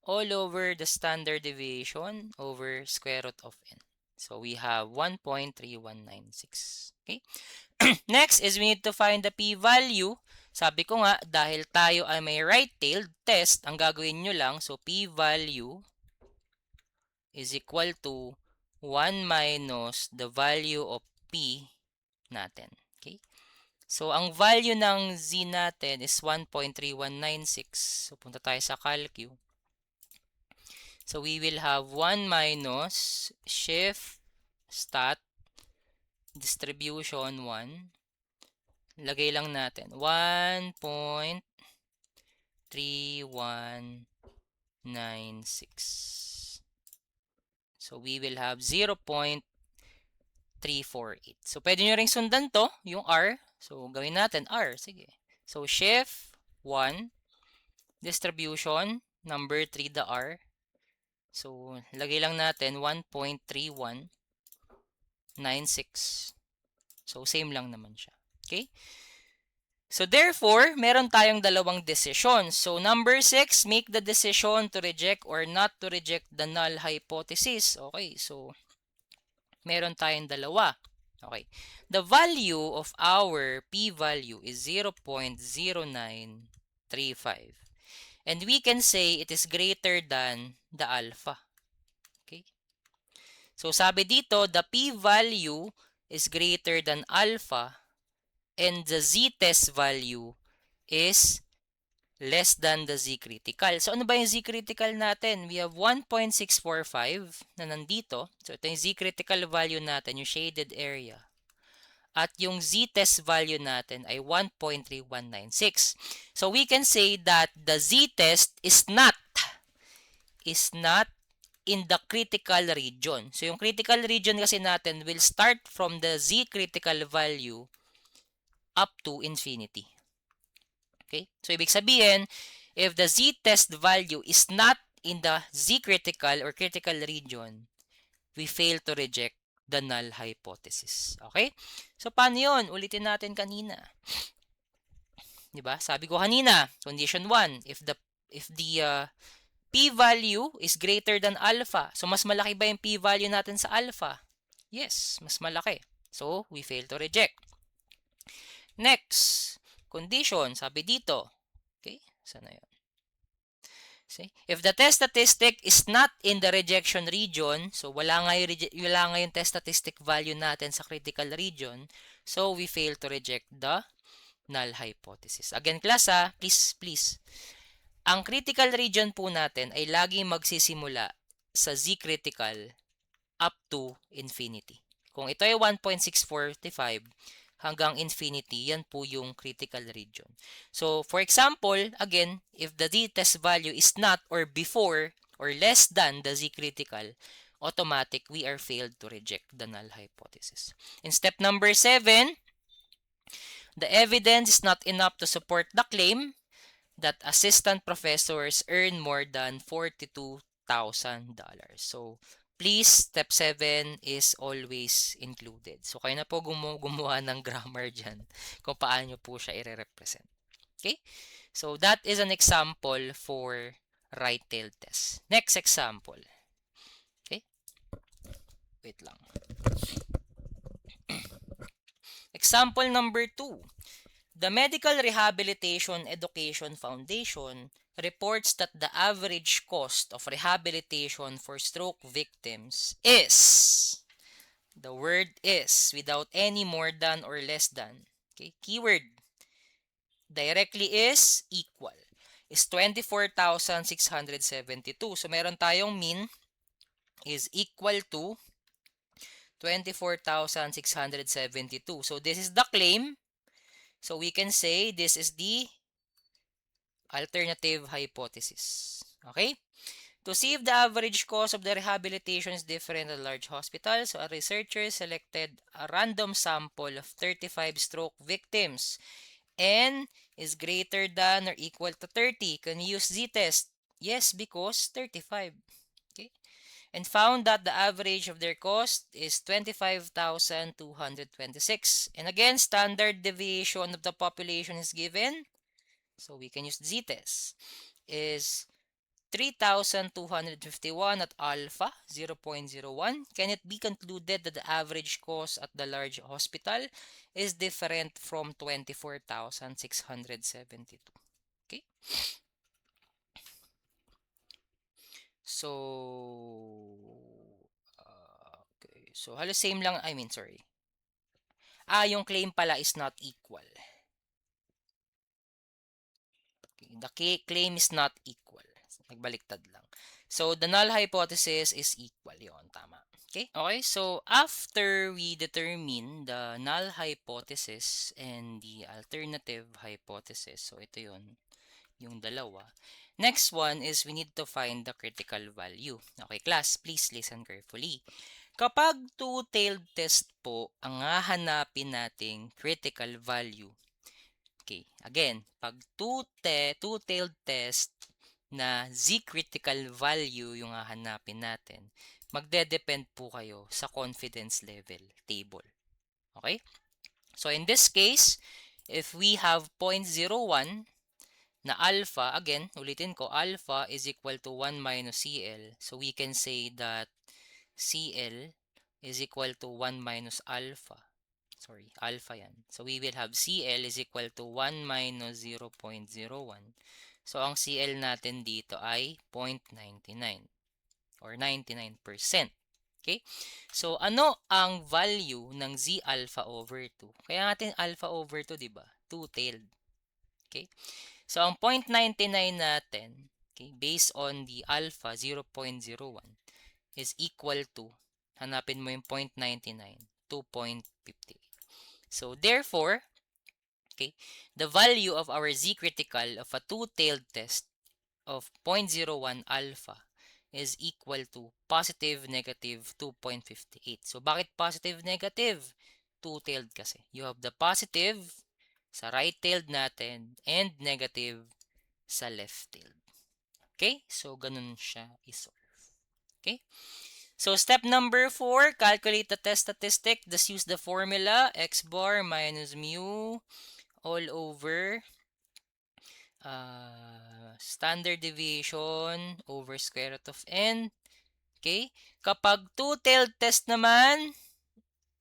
[SPEAKER 1] all over the standard deviation over square root of n. So, we have 1.3196. Okay? Next is we need to find the p-value. Sabi ko nga, dahil tayo ay may right-tailed test, ang gagawin nyo lang, so p-value is equal to 1 minus the value of p natin. Okay? So, ang value ng z natin is 1.3196. So, punta tayo sa calcu. So, we will have 1 minus shift stat distribution 1. Lagay lang natin 1.3196. So, we will have 0.348. So, pwede nyo ring sundan to, yung R. So, gawin natin R. Sige. So, shift 1, distribution, number 3, the R. So, lagay lang natin 1.3196. So, same lang naman siya. Okay? So, therefore, meron tayong dalawang decision. So, number 6, make the decision to reject or not to reject the null hypothesis. Okay, so, meron tayong dalawa. Okay. The value of our p-value is 0.0935. And we can say it is greater than the alpha. Okay. So, sabi dito, the p-value is greater than alpha and the z-test value is less than the z-critical. So, ano ba yung z-critical natin? We have 1.645 na nandito. So, ito yung z-critical value natin, yung shaded area. At yung z-test value natin ay 1.3196. So, we can say that the z-test is not in the critical region. So, yung critical region kasi natin will start from the z-critical value up to infinity. Okay? So, ibig sabihin, if the z-test value is not in the z-critical or critical region, we fail to reject the null hypothesis. Okay? So, paano yun? Ulitin natin kanina. Diba? Sabi ko kanina, condition 1, if the p-value is greater than alpha. So, mas malaki ba yung p-value natin sa alpha? Yes, mas malaki. So, we fail to reject. Next, condition, sabi dito. Okay, sana yun? See? If the test statistic is not in the rejection region, so wala nga yung test statistic value natin sa critical region, so we fail to reject the null hypothesis. Again, class please. Ang critical region po natin ay laging magsisimula sa z-critical up to infinity. Kung ito ay 1.645 hanggang infinity, yan po yung critical region. So, for example, again, if the z-test value is not or before or less than the z-critical, automatic, we are failed to reject the null hypothesis. In step number 7, the evidence is not enough to support the claim that assistant professors earn more than $42,000. So, please, step 7 is always included. So, kayo na po gumawa ng grammar dyan kung paano po siya i-represent. Okay? So, that is an example for right-tailed test. Next example. Okay? Wait lang. Example number 2. The Medical Rehabilitation Education Foundation reports that the average cost of rehabilitation for stroke victims is, the word is, without any more than or less than, okay, keyword, directly is, equal, is 24,672. So, meron tayong mean is equal to 24,672. So, this is the claim. So, we can say this is the alternative hypothesis. Okay? To see if the average cost of the rehabilitation is different at a large hospital, so a researcher selected a random sample of 35 stroke victims. N is greater than or equal to 30. Can you use z-test? Yes, because 35. Okay? And found that the average of their cost is 25,226. And again, standard deviation of the population is given. So we can use z-test. Is 3,251 at alpha, 0.01. Can it be concluded that the average cost at the large hospital is different from 24,672? Okay. So, okay. So, halos same lang. Yung claim pala is not equal. Okay, the claim is not equal. Nagbaliktad lang. So, the null hypothesis is equal. Yun, tama. Okay, so after we determine the null hypothesis and the alternative hypothesis, so ito yun, yung dalawa. Next one is we need to find the critical value. Okay, class, please listen carefully. Kapag two-tailed test po ang hahanapin nating critical value, okay, again, pag two-tailed test na z-critical value yung hahanapin natin, magde-depend po kayo sa confidence level table. Okay? So in this case, if we have 0.01 na alpha, again, ulitin ko, alpha is equal to 1 minus CL. So we can say that CL is equal to 1 minus alpha. Sorry, alpha yan. So we will have CL is equal to 1 minus 0.01. So ang CL natin dito ay 0.99 or 99%. Okay? So ano ang value ng Z alpha over 2? Kaya natin alpha over 2, di ba? Two-tailed. Okay? So ang 0.99 natin, okay, based on the alpha 0.01 is equal to, hanapin mo yung 0.99, 2.58. So therefore, okay, the value of our z-critical of a two-tailed test of 0.01 alpha is equal to positive negative 2.58. So bakit positive negative? Two-tailed kasi. You have the positive sa right-tailed natin and negative sa left-tailed. Okay? So ganun siya isolve. Okay? So step number 4, calculate the test statistic. Just use the formula x bar minus mu all over standard deviation over square root of n. Okay? Kapag two-tailed test naman,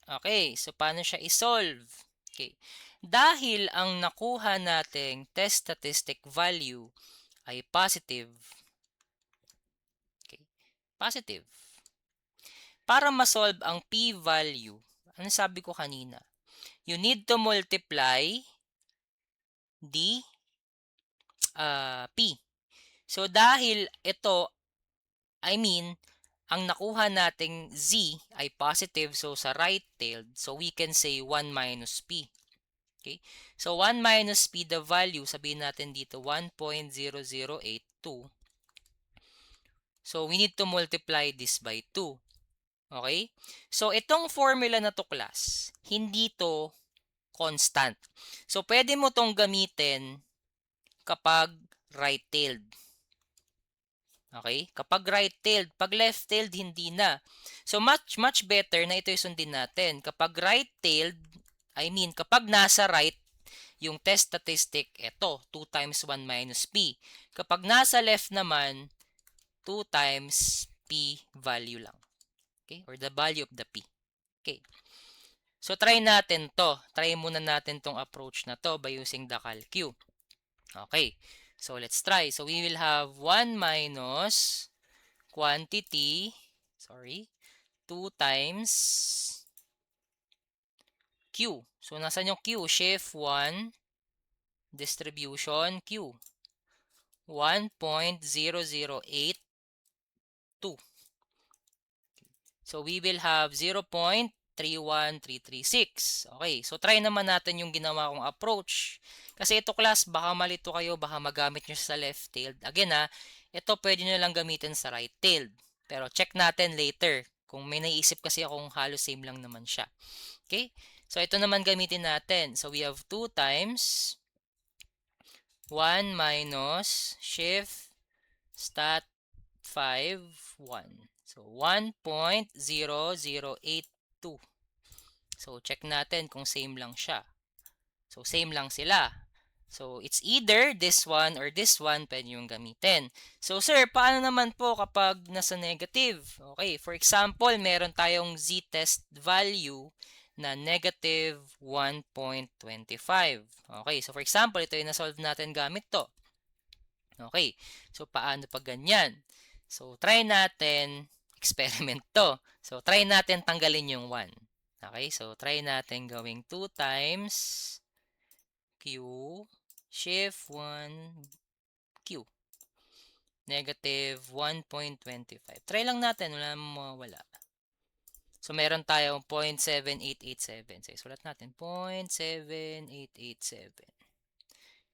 [SPEAKER 1] okay, so paano siya isolve? Okay. Dahil ang nakuha nating test statistic value ay positive. Okay. Positive. Para ma-solve ang p-value, ano sabi ko kanina? You need to multiply the p. So dahil ito, ang nakuha nating z ay positive, so sa right-tailed, so we can say 1 minus p. Okay? So 1 minus p, the value, sabihin natin dito 1.0082. So we need to multiply this by 2. Okay? So itong formula na to, class, hindi to constant. So pwede mo tong gamitin kapag right-tailed. Okay? Kapag right-tailed, pag left-tailed, hindi na. So much better na ito yung sundin natin. Kapag right-tailed, kapag nasa right, yung test statistic, ito, 2 times 1 minus p. Kapag nasa left naman, 2 times p value lang. Okay? Or the value of the p. Okay. So, try natin to. Try muna natin tong approach na to by using the CalQ. Okay. So, let's try. So, we will have 1 minus quantity, 2 times Q. So, nasan yung Q? Shift 1, distribution Q. 1.0082. So, we will have 0.31336. Okay, so try naman natin yung ginawa kong approach. Kasi ito, class, baka malito kayo, baka magamit nyo sa left-tailed. Again ito pwede nyo lang gamitin sa right-tailed. Pero check natin later. Kung may naisip kasi akong halos same lang naman siya. Okay, so ito naman gamitin natin. So we have 2 times 1 minus shift stat 5, 1. So, 1.0082. So, check natin kung same lang siya. So, same lang sila. So, it's either this one or this one, pwede yung gamitin. So, sir, paano naman po kapag nasa negative? Okay, for example, meron tayong z-test value na negative 1.25. Okay, so for example, ito yung na-solve natin gamit to. Okay, so paano pag ganyan? So, try natin experiment to. So, try natin tanggalin yung 1. Okay, so try natin gawing 2 times Q shift 1 Q. Negative 1.25. Try lang natin, wala namang mawawala. So, meron tayong 0.7887. So, sulat natin, 0.7887.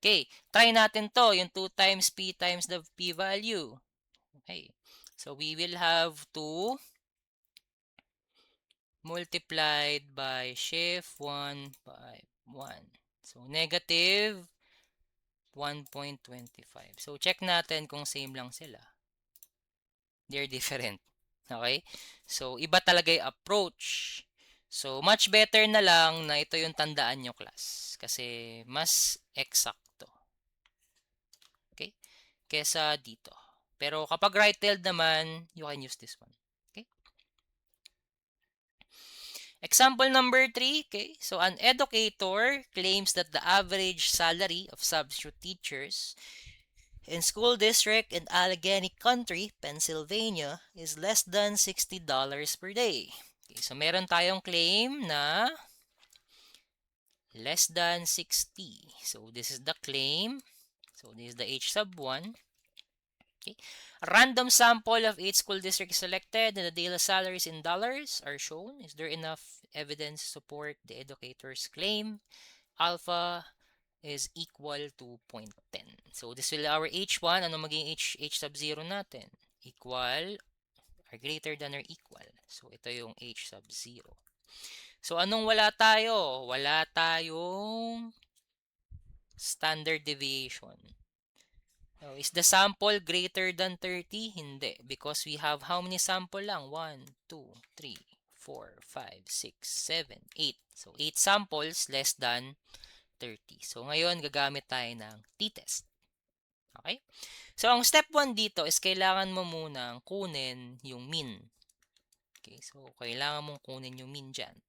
[SPEAKER 1] Okay, try natin to, yung 2 times P times the P-value. Okay, so we will have 2 multiplied by shift 1 by 1. So, negative 1.25. So, check natin kung same lang sila. They're different. Okay? So, iba talaga yung approach. So, much better na lang na ito yung tandaan nyo, class. Kasi, mas eksakto. Okay? Kesa dito. Pero, kapag right-tailed naman, you can use this one. Okay? Example number 3. Okay? So, an educator claims that the average salary of substitute teachers in school district in Allegheny County, Pennsylvania is less than $60 per day. Okay, so meron tayong claim na less than 60. So this is the claim. So this is the H sub 1. Okay. A random sample of 8 school districts selected and the daily salaries in dollars are shown. Is there enough evidence to support the educator's claim? Alpha is equal to 0.10. So, this will our H1. Ano maging H sub 0 natin? Equal or greater than or equal. So, ito yung H sub 0. So, anong wala tayo? Wala tayong standard deviation. So, is the sample greater than 30? Hindi. Because we have how many sample lang? 1, 2, 3, 4, 5, 6, 7, 8. So, 8 samples less than 30. So, ngayon, gagamit tayo ng t-test. Okay? So, ang step 1 dito is kailangan mo munang kunin yung mean. Okay? So, kailangan mong kunin yung mean dyan.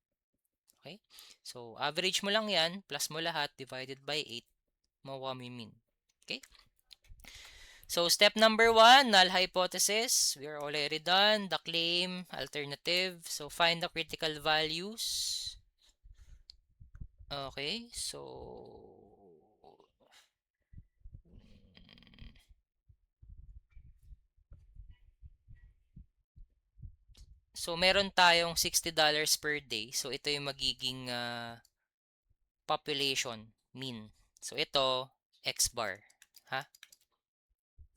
[SPEAKER 1] Okay? So, average mo lang yan, plus mo lahat, divided by 8, makuha mo yung mean. Okay? So, step number 1, null hypothesis. We are already done. The claim, alternative. So, find the critical values. Okay? So, meron tayong $60 per day. So, ito yung magiging population mean. So, ito, X bar. Ha?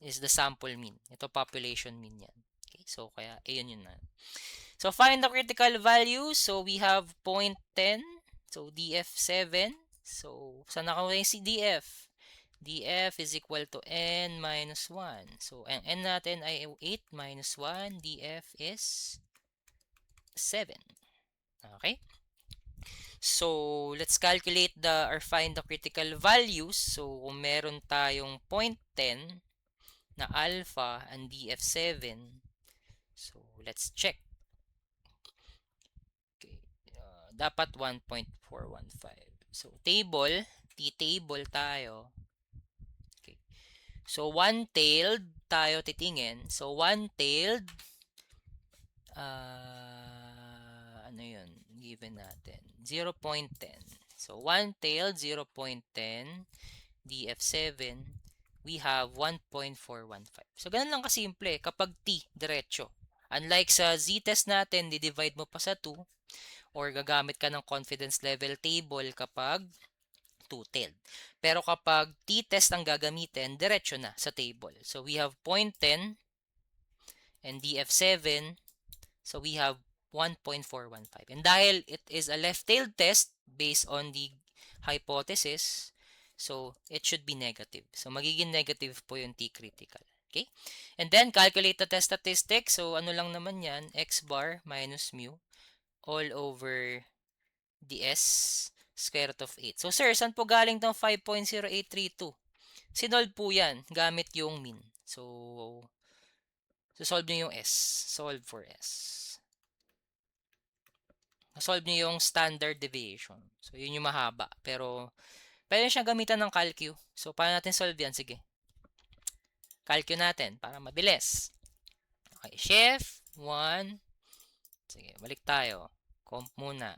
[SPEAKER 1] Is the sample mean. Ito, population mean yan. Okay, so, kaya, ayun yun na. So, find the critical value. So, we have 0.10. So, DF7. So, saan nakuha yung si DF? DF is equal to N minus 1. So, ang N natin ay 8 minus 1. DF is 7. Okay? So, let's calculate or find the critical values. So, kung meron tayong 0.10 na alpha and DF7, so, let's check. Okay. Dapat 1.415. So, T-table tayo. Okay. So, one-tailed tayo titingin. So, one-tailed, ano yun? Given natin. 0.10. So, one-tailed, 0.10. DF7, we have 1.415. So, ganun lang kasimple kapag T, diretso. Unlike sa Z-test natin, di-divide mo pa sa 2 or gagamit ka ng confidence level table kapag two-tailed. Pero kapag T-test ang gagamitin, diretso na sa table. So, we have 0.10 and DF7. So, we have 1.415. And dahil it is a left-tailed test based on the hypothesis, so it should be negative. So, magiging negative po yung T-critical. Okay? And then, calculate the test statistics. So, ano lang naman yan? X bar minus mu all over ds square root of 8. So, sir, saan po galing tong 5.0832? Sinolve po yan gamit yung mean. So solve nyo yung S. Solve for S. Solve nyo yung standard deviation. So, yun yung mahaba. Pero, pwede siyang gamitan ng calcu. So, paano natin solve yan? Sige. Calcu natin para mabilis. Okay, shift 1. Sige, balik tayo. Comp muna.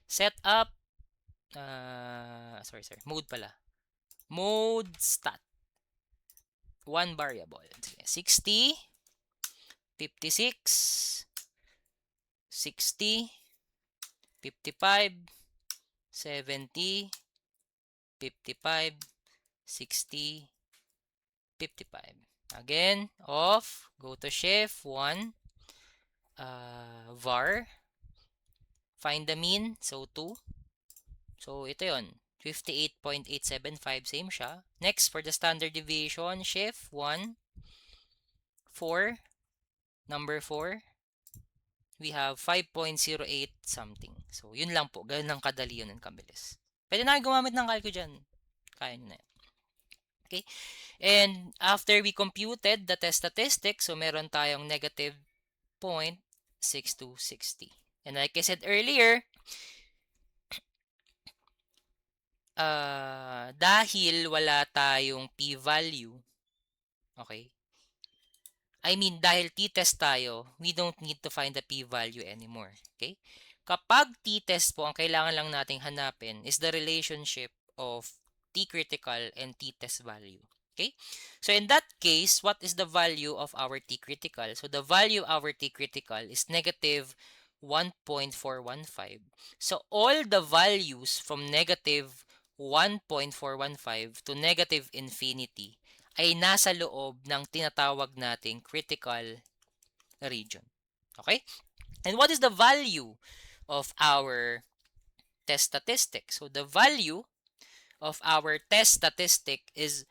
[SPEAKER 1] Set up, mode pala. Mode stat. One variable. 60, 56, 60, 55, 70, 55, 60, 55. Again, off. Go to shift 1. Var. Find the mean. So, 2. So, ito yon 58.875. Same siya. Next, for the standard deviation, shift 1. 4. Number 4. We have 5.08 something. So, yun lang po. Ganun lang kadali yun and kabilis. Pwede na kayo gumamit ng calco dyan. Kaya nyo na yan. Okay? And after we computed the test statistics, so meron tayong negative 0.6260. And like I said earlier, dahil wala tayong p-value, okay? I mean, dahil t-test tayo, we don't need to find the p-value anymore, okay? Kapag t-test po, ang kailangan lang nating hanapin is the relationship of t-critical and t-test value. Okay? So in that case, what is the value of our t-critical? So the value of our t-critical is negative 1.415. So all the values from negative 1.415 to negative infinity ay nasa loob ng tinatawag nating critical region. Okay? And what is the value of our test statistic? So the value of our test statistic is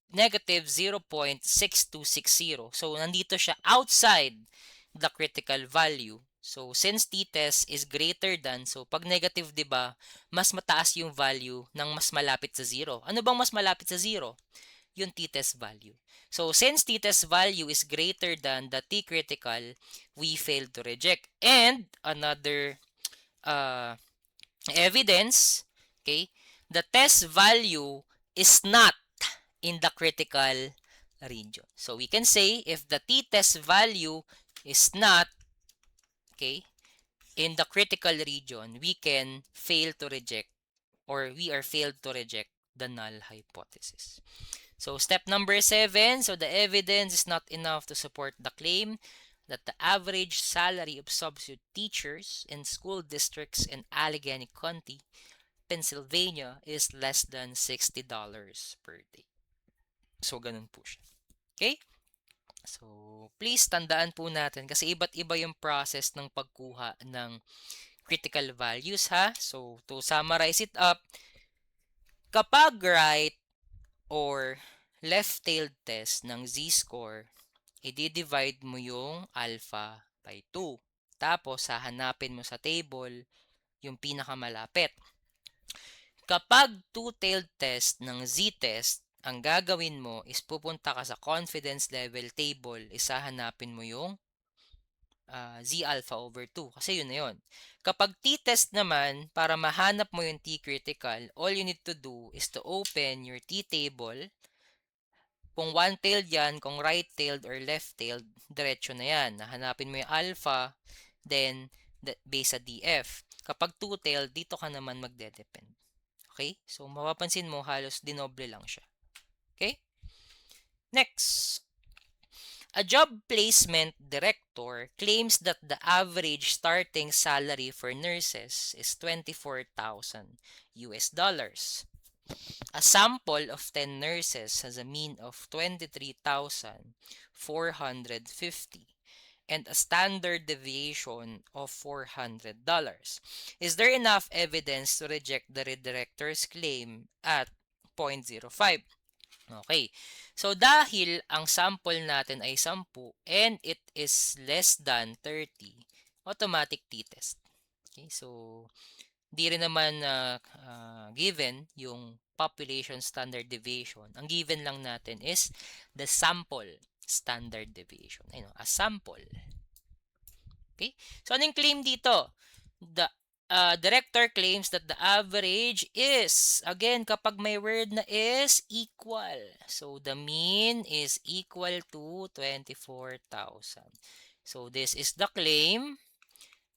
[SPEAKER 1] negative 0.6260. So nandito siya outside the critical value. So since t-test is greater than, so pag negative, 'di ba, mas mataas yung value ng mas malapit sa 0. Ano bang mas malapit sa 0? Yung t-test value. So since t-test value is greater than the t-critical, we fail to reject. And another evidence, okay, the test value is not in the critical region. So we can say if the t-test value is not, okay, in the critical region, we can fail to reject, or we are failed to reject the null hypothesis. So step number 7, so the evidence is not enough to support the claim that the average salary of substitute teachers in school districts in Allegheny County, Pennsylvania is less than $60 per day. So ganun po siya. Okay? So please tandaan po natin kasi iba't iba yung process ng pagkuha ng critical values ha. So to summarize it up, kapag right or left-tailed test ng z-score, i-divide mo yung alpha by 2. Tapos, hahanapin mo sa table yung pinakamalapit. Kapag two-tailed test ng z-test, ang gagawin mo is pupunta ka sa confidence level table, hahanapin mo yung z alpha over 2. Kasi yun na yun. Kapag t-test naman, para mahanap mo yung t-critical, all you need to do is to open your t-table. Kung one-tailed yan, kung right-tailed or left-tailed, diretso na yan. Nahanapin mo yung alpha, then base sa df. Kapag two-tailed, dito ka naman magde-depend. Okay? So, mapapansin mo, halos dinoble lang siya. Okay? Next. A job placement director claims that the average starting salary for nurses is $24,000 US. A sample of 10 nurses has a mean of 23,450 and a standard deviation of $400. Is there enough evidence to reject the director's claim at 0.05? Okay. So, dahil ang sample natin ay 10 and it is less than 30, automatic t-test. Okay. So, di rin naman given yung population standard deviation. Ang given lang natin is the sample standard deviation. Ayun, a sample. Okay? So, anong claim dito? The director claims that the average is, again, kapag may word na is, equal. So, the mean is equal to 24,000. So, this is the claim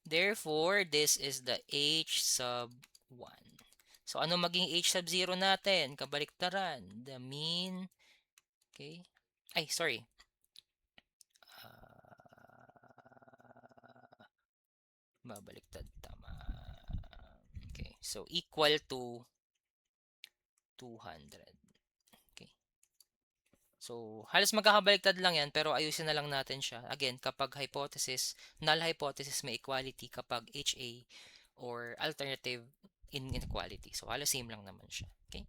[SPEAKER 1] Therefore, this is the h sub 1. So, ano maging h sub 0 natin? Kabaliktaran. The mean, okay? Ay, sorry. Babaliktad. Tama. Okay. So, equal to 200. Okay. So, halos magkakabaliktad lang yan, pero ayusin na lang natin siya. Again, kapag hypothesis, null hypothesis may equality kapag HA or alternative inequality. So, halos same lang naman siya. Okay.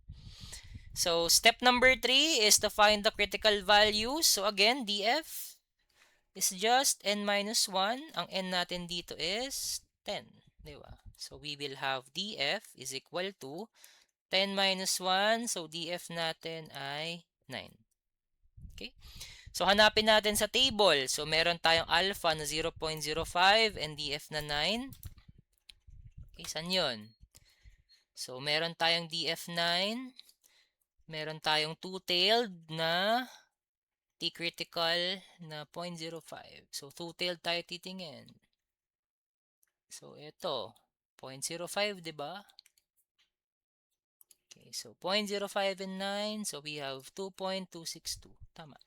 [SPEAKER 1] So, step number 3 is to find the critical values. So, again, DF is just n minus 1. Ang n natin dito is 10. Diba? So, we will have DF is equal to 10 minus 1. So, DF natin ay 9. Okay? So, hanapin natin sa table. So, meron tayong alpha na 0.05 and DF na 9. Okay, saan yun? So, meron tayong DF9. Meron tayong two-tailed na T-critical na 0.05. So, two-tailed tayo titingin. So, ito. 0.05, diba? Okay, so 0.05 and 9. So, we have 2.262. Tama.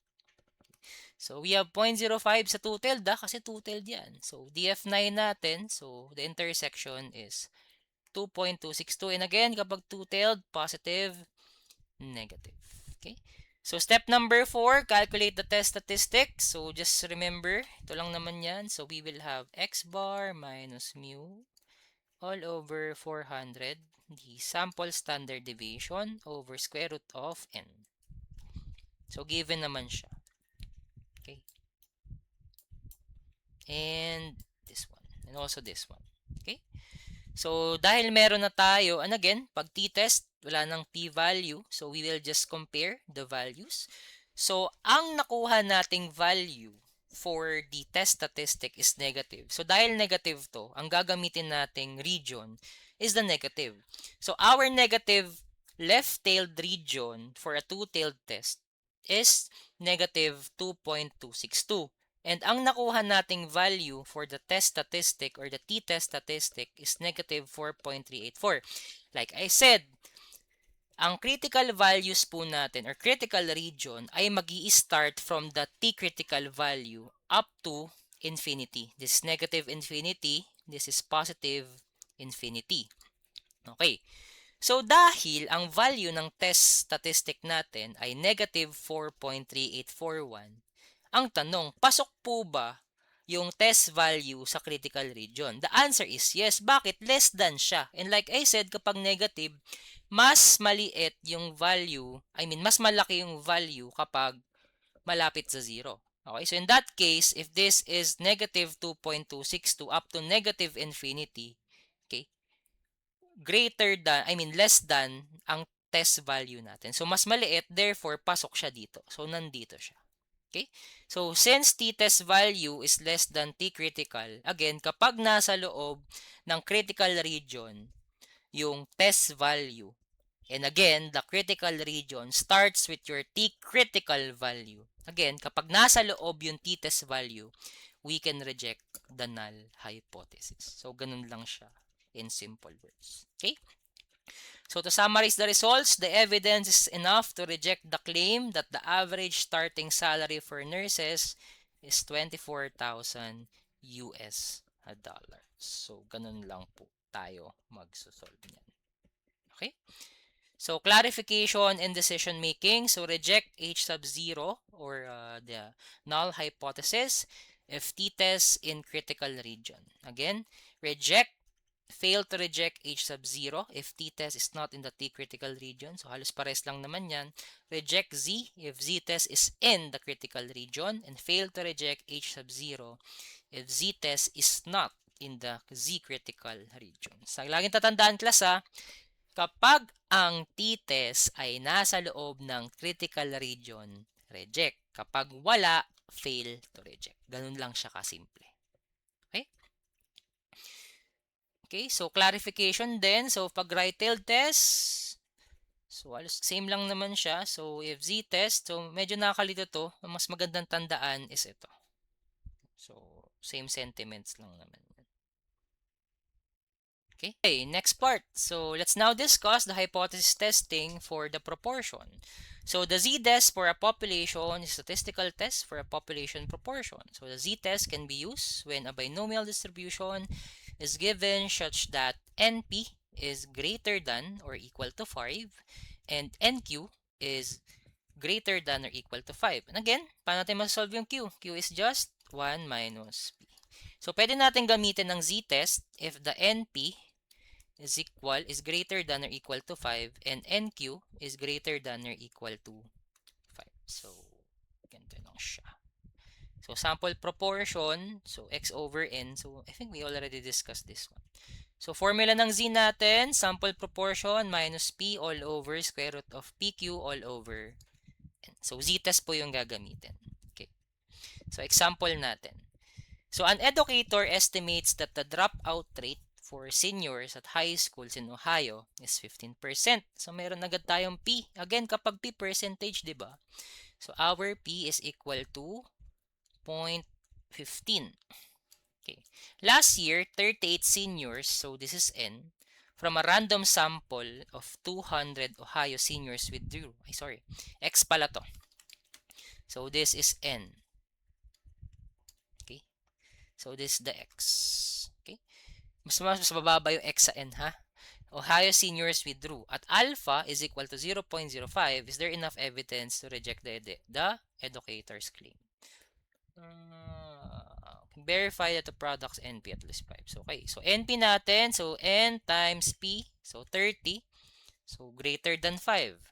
[SPEAKER 1] So, we have 0.05 sa two-tailed kasi two-tailed yan. So, DF9 natin, so the intersection is 2.262. And again, kapag two-tailed, positive, negative. Okay? So, step number 4, calculate the test statistics. So, just remember, ito lang naman yan. So, we will have x bar minus mu all over 400, the sample standard deviation over square root of n. So, given naman siya. Okay? And this one. And also this one. Okay? So, dahil meron na tayo, and again, pag t-test, wala nang p-value. So, we will just compare the values. So, ang nakuha nating value for the test statistic is negative. So, dahil negative to, ang gagamitin nating region is the negative. So, our negative left-tailed region for a two-tailed test is negative 2.262. And ang nakuha nating value for the test statistic or the t-test statistic is negative 4.384. Like I said, ang critical values po natin or critical region ay magi-start from the t-critical value up to infinity. This is negative infinity. This is positive infinity. Okay. So, dahil ang value ng test statistic natin ay negative 4.3841, ang tanong, pasok po ba yung test value sa critical region? The answer is yes. Bakit? Less than siya. And like I said, kapag negative, mas maliit yung value, mas malaki yung value kapag malapit sa 0. Okay, so in that case, if this is negative 2.262 up to negative infinity, okay, less than ang test value natin. So, mas maliit, therefore, pasok siya dito. So, nandito siya. Okay? So, since t-test value is less than t-critical, again, kapag nasa loob ng critical region, yung test value, and again, the critical region starts with your t-critical value. Again, kapag nasa loob yung t-test value, we can reject the null hypothesis. So, ganun lang siya in simple words. Okay? So to summarize the results, the evidence is enough to reject the claim that the average starting salary for nurses is 24,000 US dollars. So ganun lang po tayo magsosolve niyan. Okay? So clarification and decision making. So reject H sub 0 or the null hypothesis if t-test in critical region. Again, fail to reject H sub 0 if t-test is not in the t-critical region. So, halos pares lang naman yan. Reject Z if z-test is in the critical region. And fail to reject H sub 0 if z-test is not in the z-critical region. So, laging tatandaan class kapag ang t-test ay nasa loob ng critical region, reject. Kapag wala, fail to reject. Ganun lang siya kasimple. Okay, so clarification din. So, pag right-tailed test, so same lang naman siya. So, if z-test, so medyo nakakalito to. Ang mas magandang tandaan is ito. So, same sentiments lang naman. Okay, next part. So let's now discuss the hypothesis testing for the proportion. So the z-test for a population is a statistical test for a population proportion. So the z-test can be used when a binomial distribution is given such that NP is greater than or equal to 5 and NQ is greater than or equal to 5. And again, paano natin masolve yung Q? Q is just 1 minus P. So pwede natin gamitin ng z-test if the NP is greater than or equal to 5 and NQ is greater than or equal to 5. So, ganito lang siya. So, sample proportion, so x over n. So, I think we already discussed this one. So, formula ng z natin, sample proportion minus p all over square root of pq all over n. So, z-test po yung gagamitin. Okay. So, example natin. So, an educator estimates that the dropout rate for seniors at high schools in Ohio is 15%. So, meron agad tayong P. Again, kapag P percentage, di ba? So, our P is equal to 0.15. Okay. Last year, 38 seniors, so this is N, from a random sample of 200 Ohio seniors withdrew. X pala to. So, this is N. Okay. So, this is the X. Okay. Mas mababa yung X sa N, ha? Ohio seniors withdrew. At alpha is equal to 0.05. Is there enough evidence to reject the educator's claim? Verify that the product's NP at least 5. So, okay. So, NP natin. So, N times P. So, 30. So, greater than 5.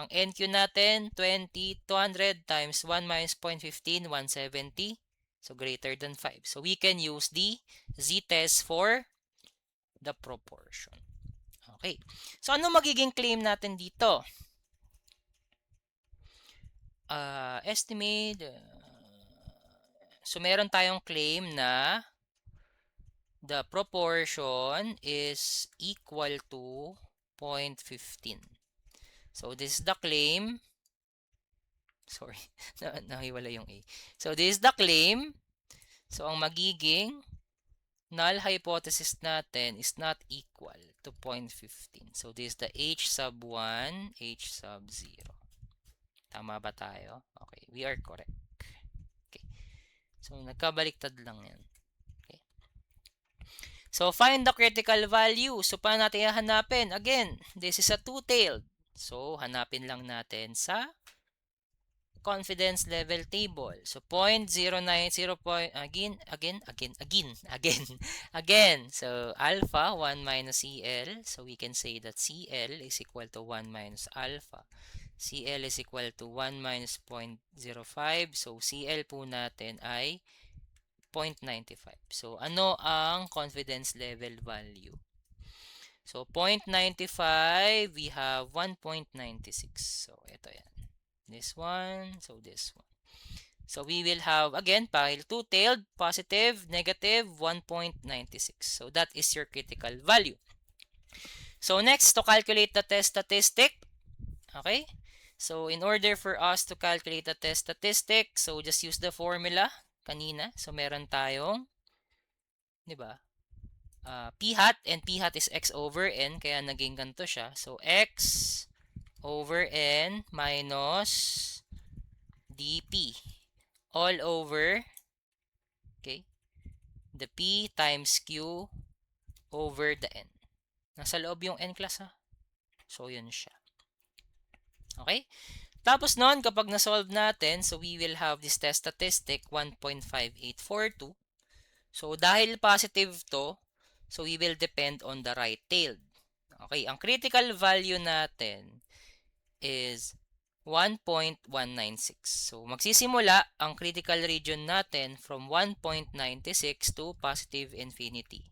[SPEAKER 1] Ang NQ natin, 20, 200 times 1 minus 0.15, 170. So, greater than 5. So, we can use the z-test for the proportion. Okay. So, ano magiging claim natin dito? Estimate. So, meron tayong claim na the proportion is equal to 0.15. So, this is the claim. Sorry, nahiwala yung A. So, this is the claim. So, ang magiging null hypothesis natin is not equal to 0.15. So, this is the H sub 1, H sub 0. Tama ba tayo? Okay, we are correct. Okay. So, nagkabaliktad lang yan. Okay. So, find the critical value. So, paano natin hanapin? Again, this is a two-tailed. So, hanapin lang natin sa confidence level table. So 0.090 again. So alpha 1 minus CL. So we can say that CL is equal to 1 minus alpha. CL is equal to 1 minus 0.05. So CL po natin ay 0.95. So ano ang confidence level value? So 0.95, we have 1.96. So ito yan. This one, so this one. So we will have, again, pile two-tailed, positive, negative, 1.96. So that is your critical value. So next, to calculate the test statistic. Okay? So in order for us to calculate the test statistic, so just use the formula kanina. So meron tayong, di ba? P hat, and P hat is X over N, kaya naging ganito siya. So X over N minus dP all over, okay, the P times Q over the N. Nasa loob yung N class, ha? So, yun siya. Okay? Tapos nun, kapag na-solve natin, so we will have this test statistic 1.5842. So, dahil positive to, so we will depend on the right-tailed. Okay, ang critical value natin is 1.196. So, magsisimula ang critical region natin from 1.96 to positive infinity.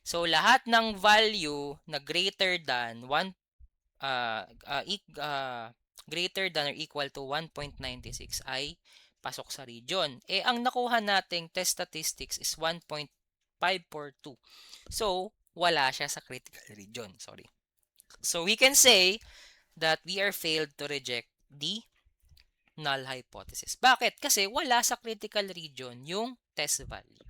[SPEAKER 1] So, lahat ng value na greater than greater than or equal to 1.96 ay pasok sa region. Ang nakuha nating test statistics is 1.542. So, wala siya sa critical region. Sorry. So, we can say that we are failed to reject the null hypothesis. Bakit? Kasi wala sa critical region yung test value.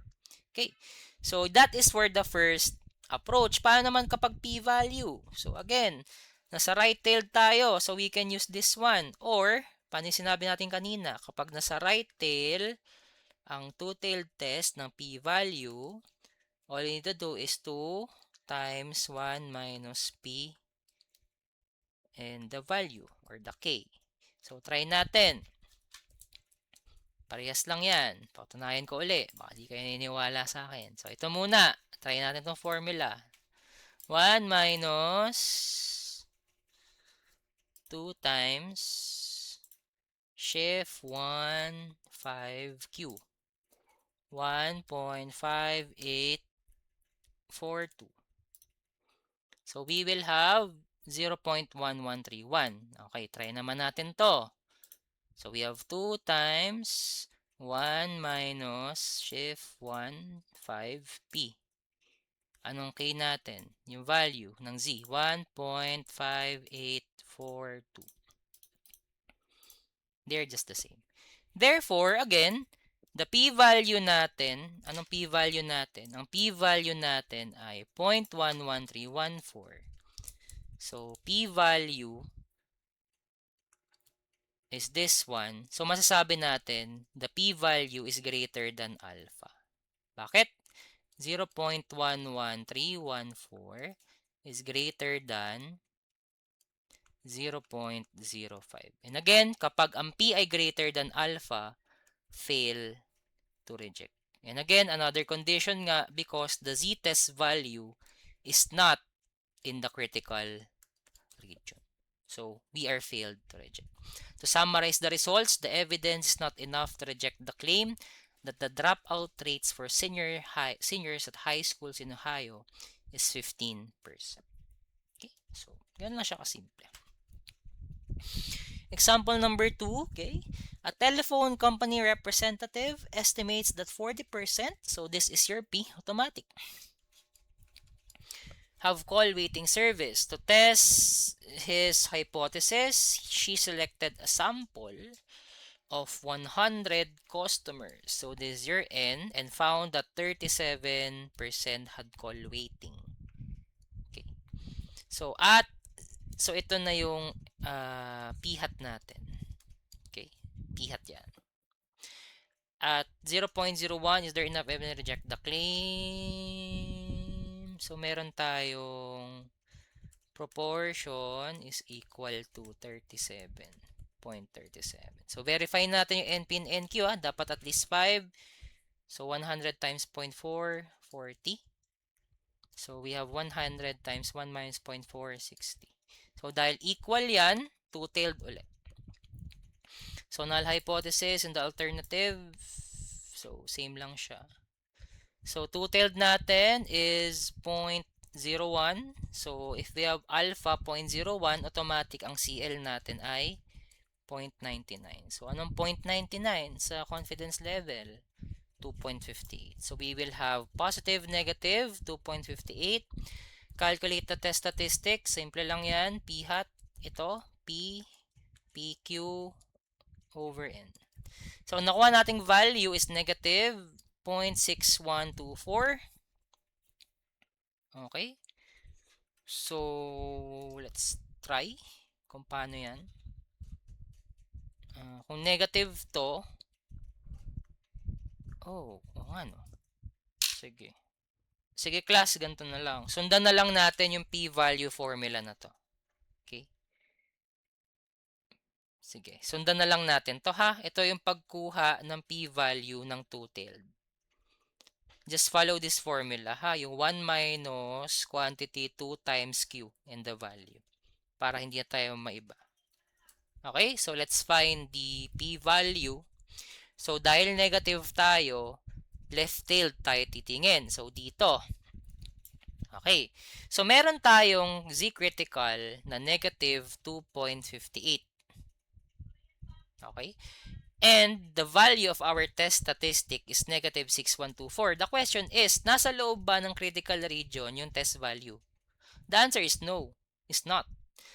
[SPEAKER 1] Okay. So, that is for the first approach. Paano naman kapag p-value? So again, nasa right-tailed tayo, so we can use this one. Or, paano yung sinabi natin kanina? Kapag nasa right tail, ang two-tailed test ng p-value, all you need to do is 2 times 1 minus p and the value or the k. So, try natin. Parehas lang yan. Patunayan ko uli. Baka di kayo naniniwala sa akin. So, ito muna. Try natin itong formula. 1 minus 2 times shift 1, 5q. 1.5842. So, we will have 0.1131. Okay, try naman natin to. So, we have 2 times 1 minus shift 1, 5p. Anong k natin? Yung value ng z, 1.5842. They're just the same. Therefore, again, the p-value natin, anong p-value natin? Ang p-value natin ay 0.11314. So, p-value is this one. So, masasabi natin, the p-value is greater than alpha. Bakit? 0.11314 is greater than 0.05. And again, kapag ang p ay greater than alpha, fail to reject. And again, another condition nga, because the z-test value is not in the critical region. So, we are failed to reject. To summarize the results, the evidence is not enough to reject the claim that the dropout rates for seniors at high schools in Ohio is 15%. Okay, so, ganun lang siya kasimple. Example number 2, okay? A telephone company representative estimates that 40%, so this is your P, automatic, have call waiting service. To test his hypothesis, she selected a sample of 100 customers. So this is your N, and found that 37% had call waiting. Okay. So ito na yung p-hat natin. Okay. P-hat yan. At 0.01, is there enough evidence to reject the claim? So, meron tayong proportion is equal to 37.37. So, verify natin yung NP and NQ. Dapat at least 5. So, 100 times 0.4, 40. So, we have 100 times 1 minus 0.4, 60. So, dahil equal yan, two-tailed ulit. So, null hypothesis and the alternative, so, same lang siya. So, two-tailed natin is 0.01. So, if we have alpha 0.01, automatic ang CL natin ay 0.99. So, anong 0.99 sa confidence level? 2.58. So, we will have positive, negative, 2.58. Calculate the test statistics. Simple lang yan. P hat, ito, P, PQ over N. So, nakuha nating value is negative 0.6124. Okay. So, let's try kung paano yan. Kung negative to, ano? Sige. Sige class, ganito na lang. Sundan na lang natin yung p-value formula na to. Okay? Sige, sundan na lang natin to ha. Ito yung pagkuha ng p-value ng two-tailed. Just follow this formula ha. Yung 1 minus quantity 2 times q and the value. Para hindi tayo maiba. Okay, so let's find the p-value. So dahil negative tayo, left-tailed tayo titingin. So dito. Okay, so meron tayong z-critical na negative 2.58. Okay, and the value of our test statistic is negative 6124. The question is, nasa loob ba ng critical region yung test value? The answer is no, it's not.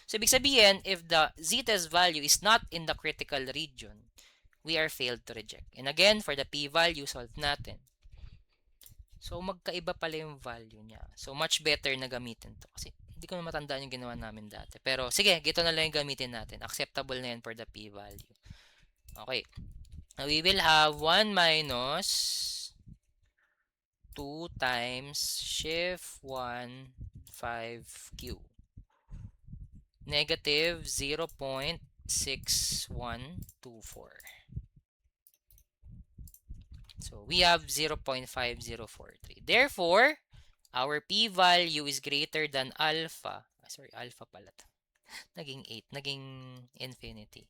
[SPEAKER 1] So, ibig sabihin, if the z-test value is not in the critical region, we are failed to reject. And again, for the p-value, solve natin. So, magkaiba pala yung value niya. So, much better na gamitin to. Kasi, hindi ko na matandaan yung ginawa namin dati. Pero, sige, gito na lang yung gamitin natin. Acceptable na yan for the p-value. Okay. Now, we will have 1 minus 2 times shift 1, 5q. Negative 0.6124. So, we have 0.5043. Therefore, our p-value is greater than alpha. Sorry, alpha pala. Naging 8. Naging infinity.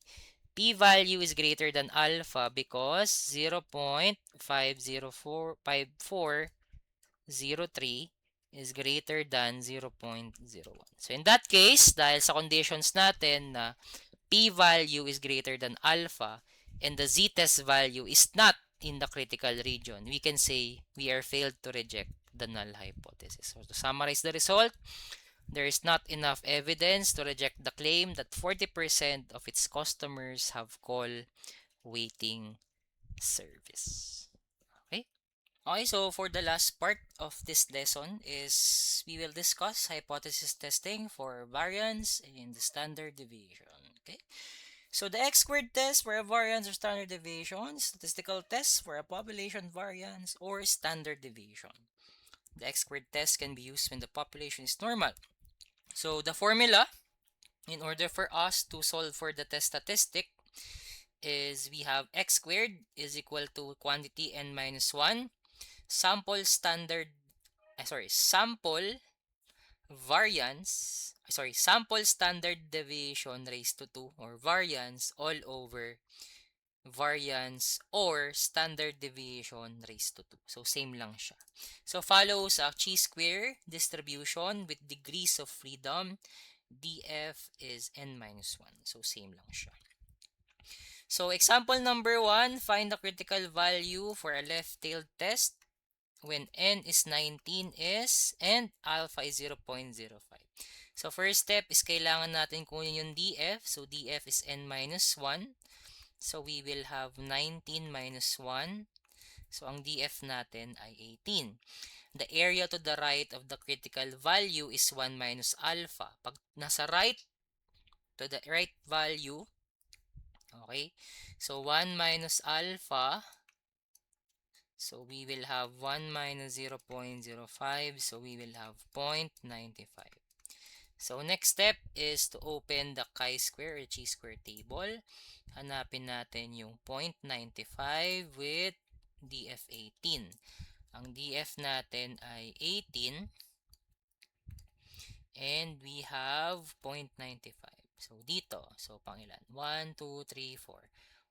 [SPEAKER 1] P-value is greater than alpha because 0.5045403 is greater than 0.01. So, in that case, dahil sa conditions natin na p-value is greater than alpha and the z-test value is not in the critical region, we can say we are failed to reject the null hypothesis. So, to summarize the result, there is not enough evidence to reject the claim that 40% of its customers have call waiting service. Okay? Okay, so for the last part of this lesson is we will discuss hypothesis testing for variance and standard deviation. Okay? So the X-squared test for a variance or standard deviation, statistical test for a population variance or standard deviation. The X-squared test can be used when the population is normal. So the formula, in order for us to solve for the test statistic, is we have x squared is equal to quantity n minus 1, sample standard, sample variance, sample standard deviation raised to 2 or variance all over variance or standard deviation raised to 2. So, same lang siya. So, follows a chi-square distribution with degrees of freedom. df is n minus 1. So, same lang siya. So, example number 1, find the critical value for a left-tailed test when n is 19 and alpha is 0.05. So, first step is kailangan natin kunin yung df. So, df is n minus 1. So, we will have 19 minus 1. So, ang df natin ay 18. The area to the right of the critical value is 1 minus alpha. Pag nasa right, to the right value, okay, so 1 minus alpha, so we will have 1 minus 0.05, so we will have 0.95. So, next step is to open the chi-square or chi-square table. Hanapin natin yung 0.95 with df18. Ang df natin ay 18 and we have 0.95. So, dito. So, pangilan? 1, 2, 3, 4.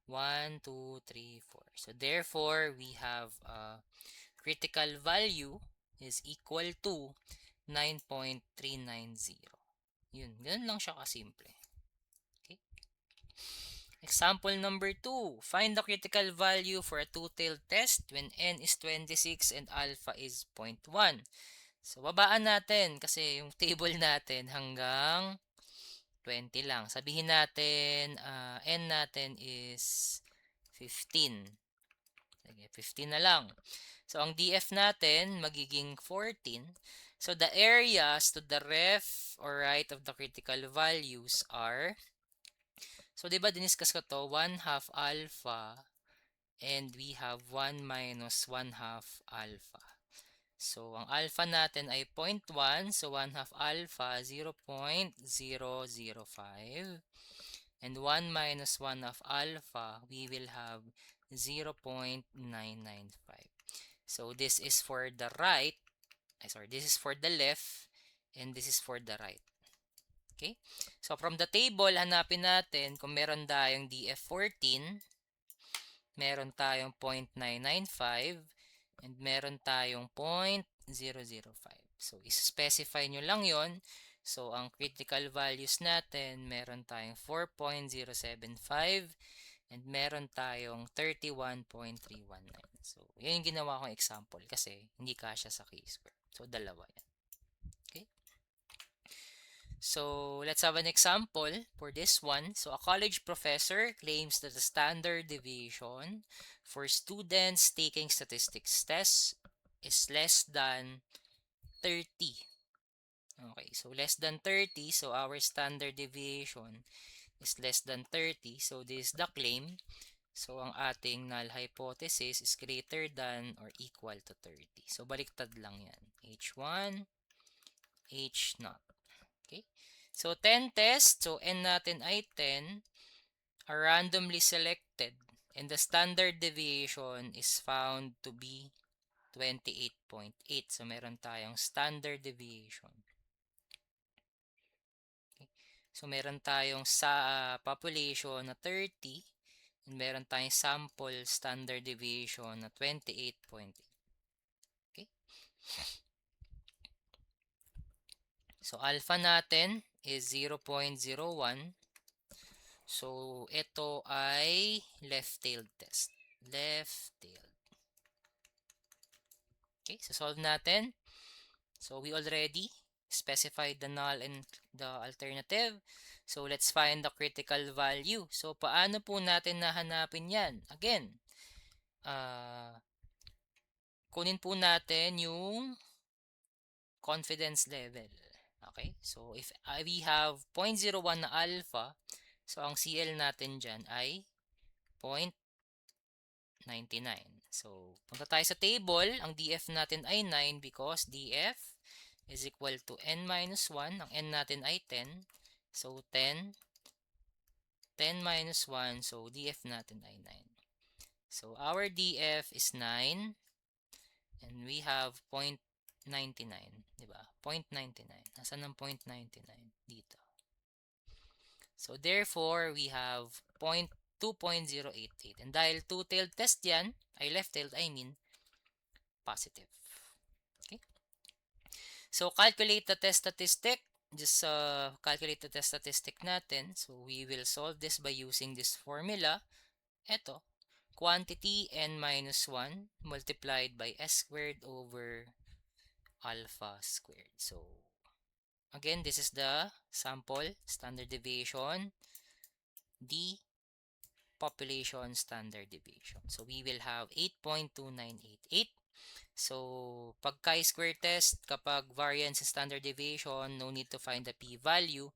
[SPEAKER 1] 1, 2, 3, 4. So, therefore, we have critical value is equal to 9.390. Yun. Ganun lang siya kasimple. Okay. Example number 2. Find the critical value for a two-tailed test when n is 26 and alpha is 0.1. So, babaan natin kasi yung table natin hanggang 20 lang. Sabihin natin, n natin is 15. Sige, 15 na lang. So, ang df natin magiging 14. So, the areas to the left or right of the critical values are, so, diba diniscuss ko to, 1 half alpha and we have 1 minus 1 half alpha. So, ang alpha natin ay 0.1. So, 1 half alpha, 0.005. And 1 minus 1 half alpha, we will have 0.995. So, this is for the right. This is for the left. And this is for the right. Okay? So, from the table, hanapin natin kung meron tayong df14, meron tayong 0.995, and meron tayong 0.005. So, is-specify nyo lang yon. So, ang critical values natin, meron tayong 4.075 and meron tayong 31.319. So, yun yung ginawa kong example kasi hindi kasya sa chi-square. So, dalawa yan. Okay? So, let's have an example for this one. So, a college professor claims that the standard deviation for students taking statistics tests is less than 30. Okay, so less than 30, so our standard deviation is less than 30. So this is the claim. So ang ating null hypothesis is greater than or equal to 30. So baliktad lang yan. H1, H0. Okay? So 10 tests, so n natin ay 10, are randomly selected, and the standard deviation is found to be 28.8. So meron tayong standard deviation. Okay? So meron tayong sa population na 30, and meron tayong sample standard deviation na 28.8. Okay? So alpha natin is 0.01. So ito ay left-tailed test. Left-tailed. Okay, so solve natin. So we already specified the null and the alternative. So let's find the critical value. So paano po natin nahanapin yan? Again, kunin po natin yung confidence level. Okay, so if we have 0.01 na alpha, so ang CL natin dyan ay 0.99. So, punta tayo sa table. Ang DF natin ay 9 because DF is equal to n minus 1. Ang n natin ay 10. So, 10 minus 1. So, DF natin ay 9. So, our DF is 9. And we have 0.99. Diba? 0.99. Nasaan ang 0.99? Dito. So, therefore, we have 2.088. And dahil two-tailed test yan, ay left-tailed, I mean, positive. Okay? So, calculate the test statistic. Just calculate the test statistic natin. So, we will solve this by using this formula. Ito, quantity n minus 1 multiplied by s squared over alpha squared. So, again, this is the sample standard deviation, the population standard deviation. So, we will have 8.2988. So, pag chi-square test, kapag variance sa standard deviation, no need to find the p-value.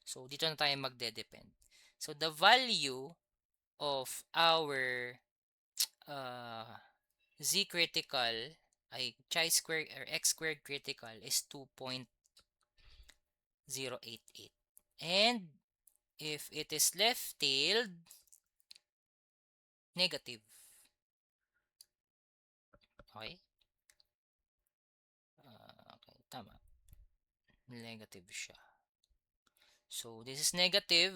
[SPEAKER 1] So, dito na tayo magde-depend. So, the value of our z critical ay chi-square or x-squared critical is 2.088. And if it is left-tailed, negative. Okay? Okay, tama. Negative siya. So, this is negative.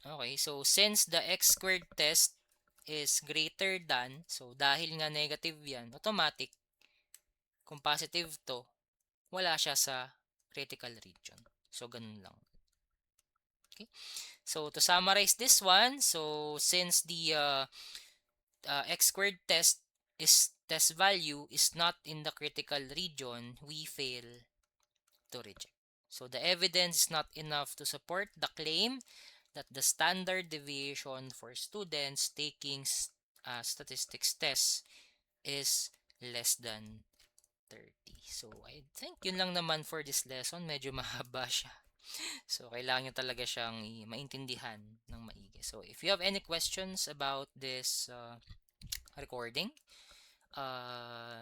[SPEAKER 1] Okay, so since the x squared test is greater than, so dahil nga negative yan, automatic, kung positive to, wala siya sa critical region. So, ganun lang. Okay? So, to summarize this one, so since the x squared test value is not in the critical region, we fail to reject. So, the evidence is not enough to support the claim that the standard deviation for students taking statistics tests is less than 30. So, I think yun lang naman for this lesson. Medyo mahaba siya. So, kailangan nyo talaga siyang maintindihan ng maigi. So, if you have any questions about this recording,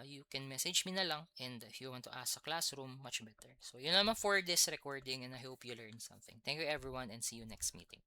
[SPEAKER 1] you can message me na lang. And if you want to ask a classroom, much better. So, yun naman for this recording and I hope you learned something. Thank you everyone and see you next meeting.